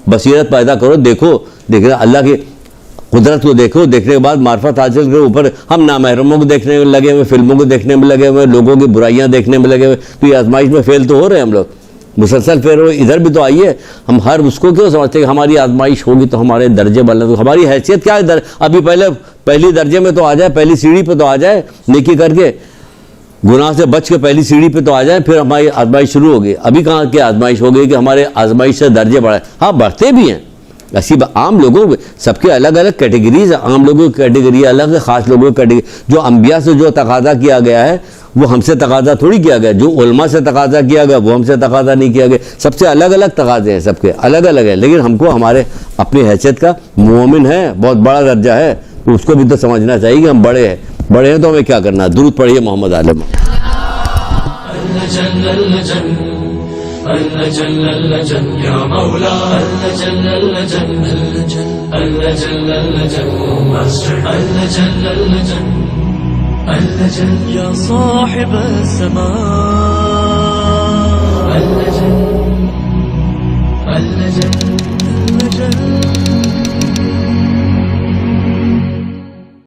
بصیرت پیدا کرو, دیکھو اللہ کی قدرت کو دیکھو, دیکھنے کے بعد معرفت حاصل کرو. اوپر ہم نامحرموں کو دیکھنے میں لگے ہوئے, فلموں کو دیکھنے میں لگے ہوئے, لوگوں کی برائیاں دیکھنے میں لگے ہوئے, تو یہ آزمائش میں فیل تو ہو رہے ہیں ہم لوگ. مسلسل پھر ادھر بھی تو آئیے, ہم ہر اس کو کیوں سمجھتے کہ ہماری آزمائش ہوگی تو ہمارے درجے بلند, ہماری حیثیت کیا ہے. ابھی پہلی درجے میں تو آ جائے, پہلی سیڑھی پہ تو آ جائے, نیکی کر کے گناہ سے بچ کے پہلی سیڑھی پہ تو آ جائیں, پھر ہماری آزمائش شروع ہوگی. ابھی کہاں کی آزمائش ہو گئی کہ ہمارے آزمائش سے درجے بڑھائے. ہاں بڑھتے بھی ہیں, ایسی عام لوگوں کے سب کے الگ الگ کیٹیگریز ہیں, عام لوگوں کی کیٹیگری الگ ہے, خاص لوگوں کی کیٹیگری. جو انبیاء سے جو تقاضا کیا گیا ہے وہ ہم سے تقاضا تھوڑی کیا گیا, جو علماء سے تقاضا کیا گیا وہ ہم سے تقاضا نہیں کیا گیا. سب سے الگ الگ تقاضے ہیں, سب کے الگ الگ ہیں, لیکن ہم کو ہمارے اپنی حیثیت کا مومن ہے, بہت بڑا درجہ ہے, تو اس کو بھی تو سمجھنا چاہیے کہ ہم بڑے ہیں تو ہمیں کیا کرنا ہے. درود پڑھیے محمد عالم. يا صاحب السماء اللجن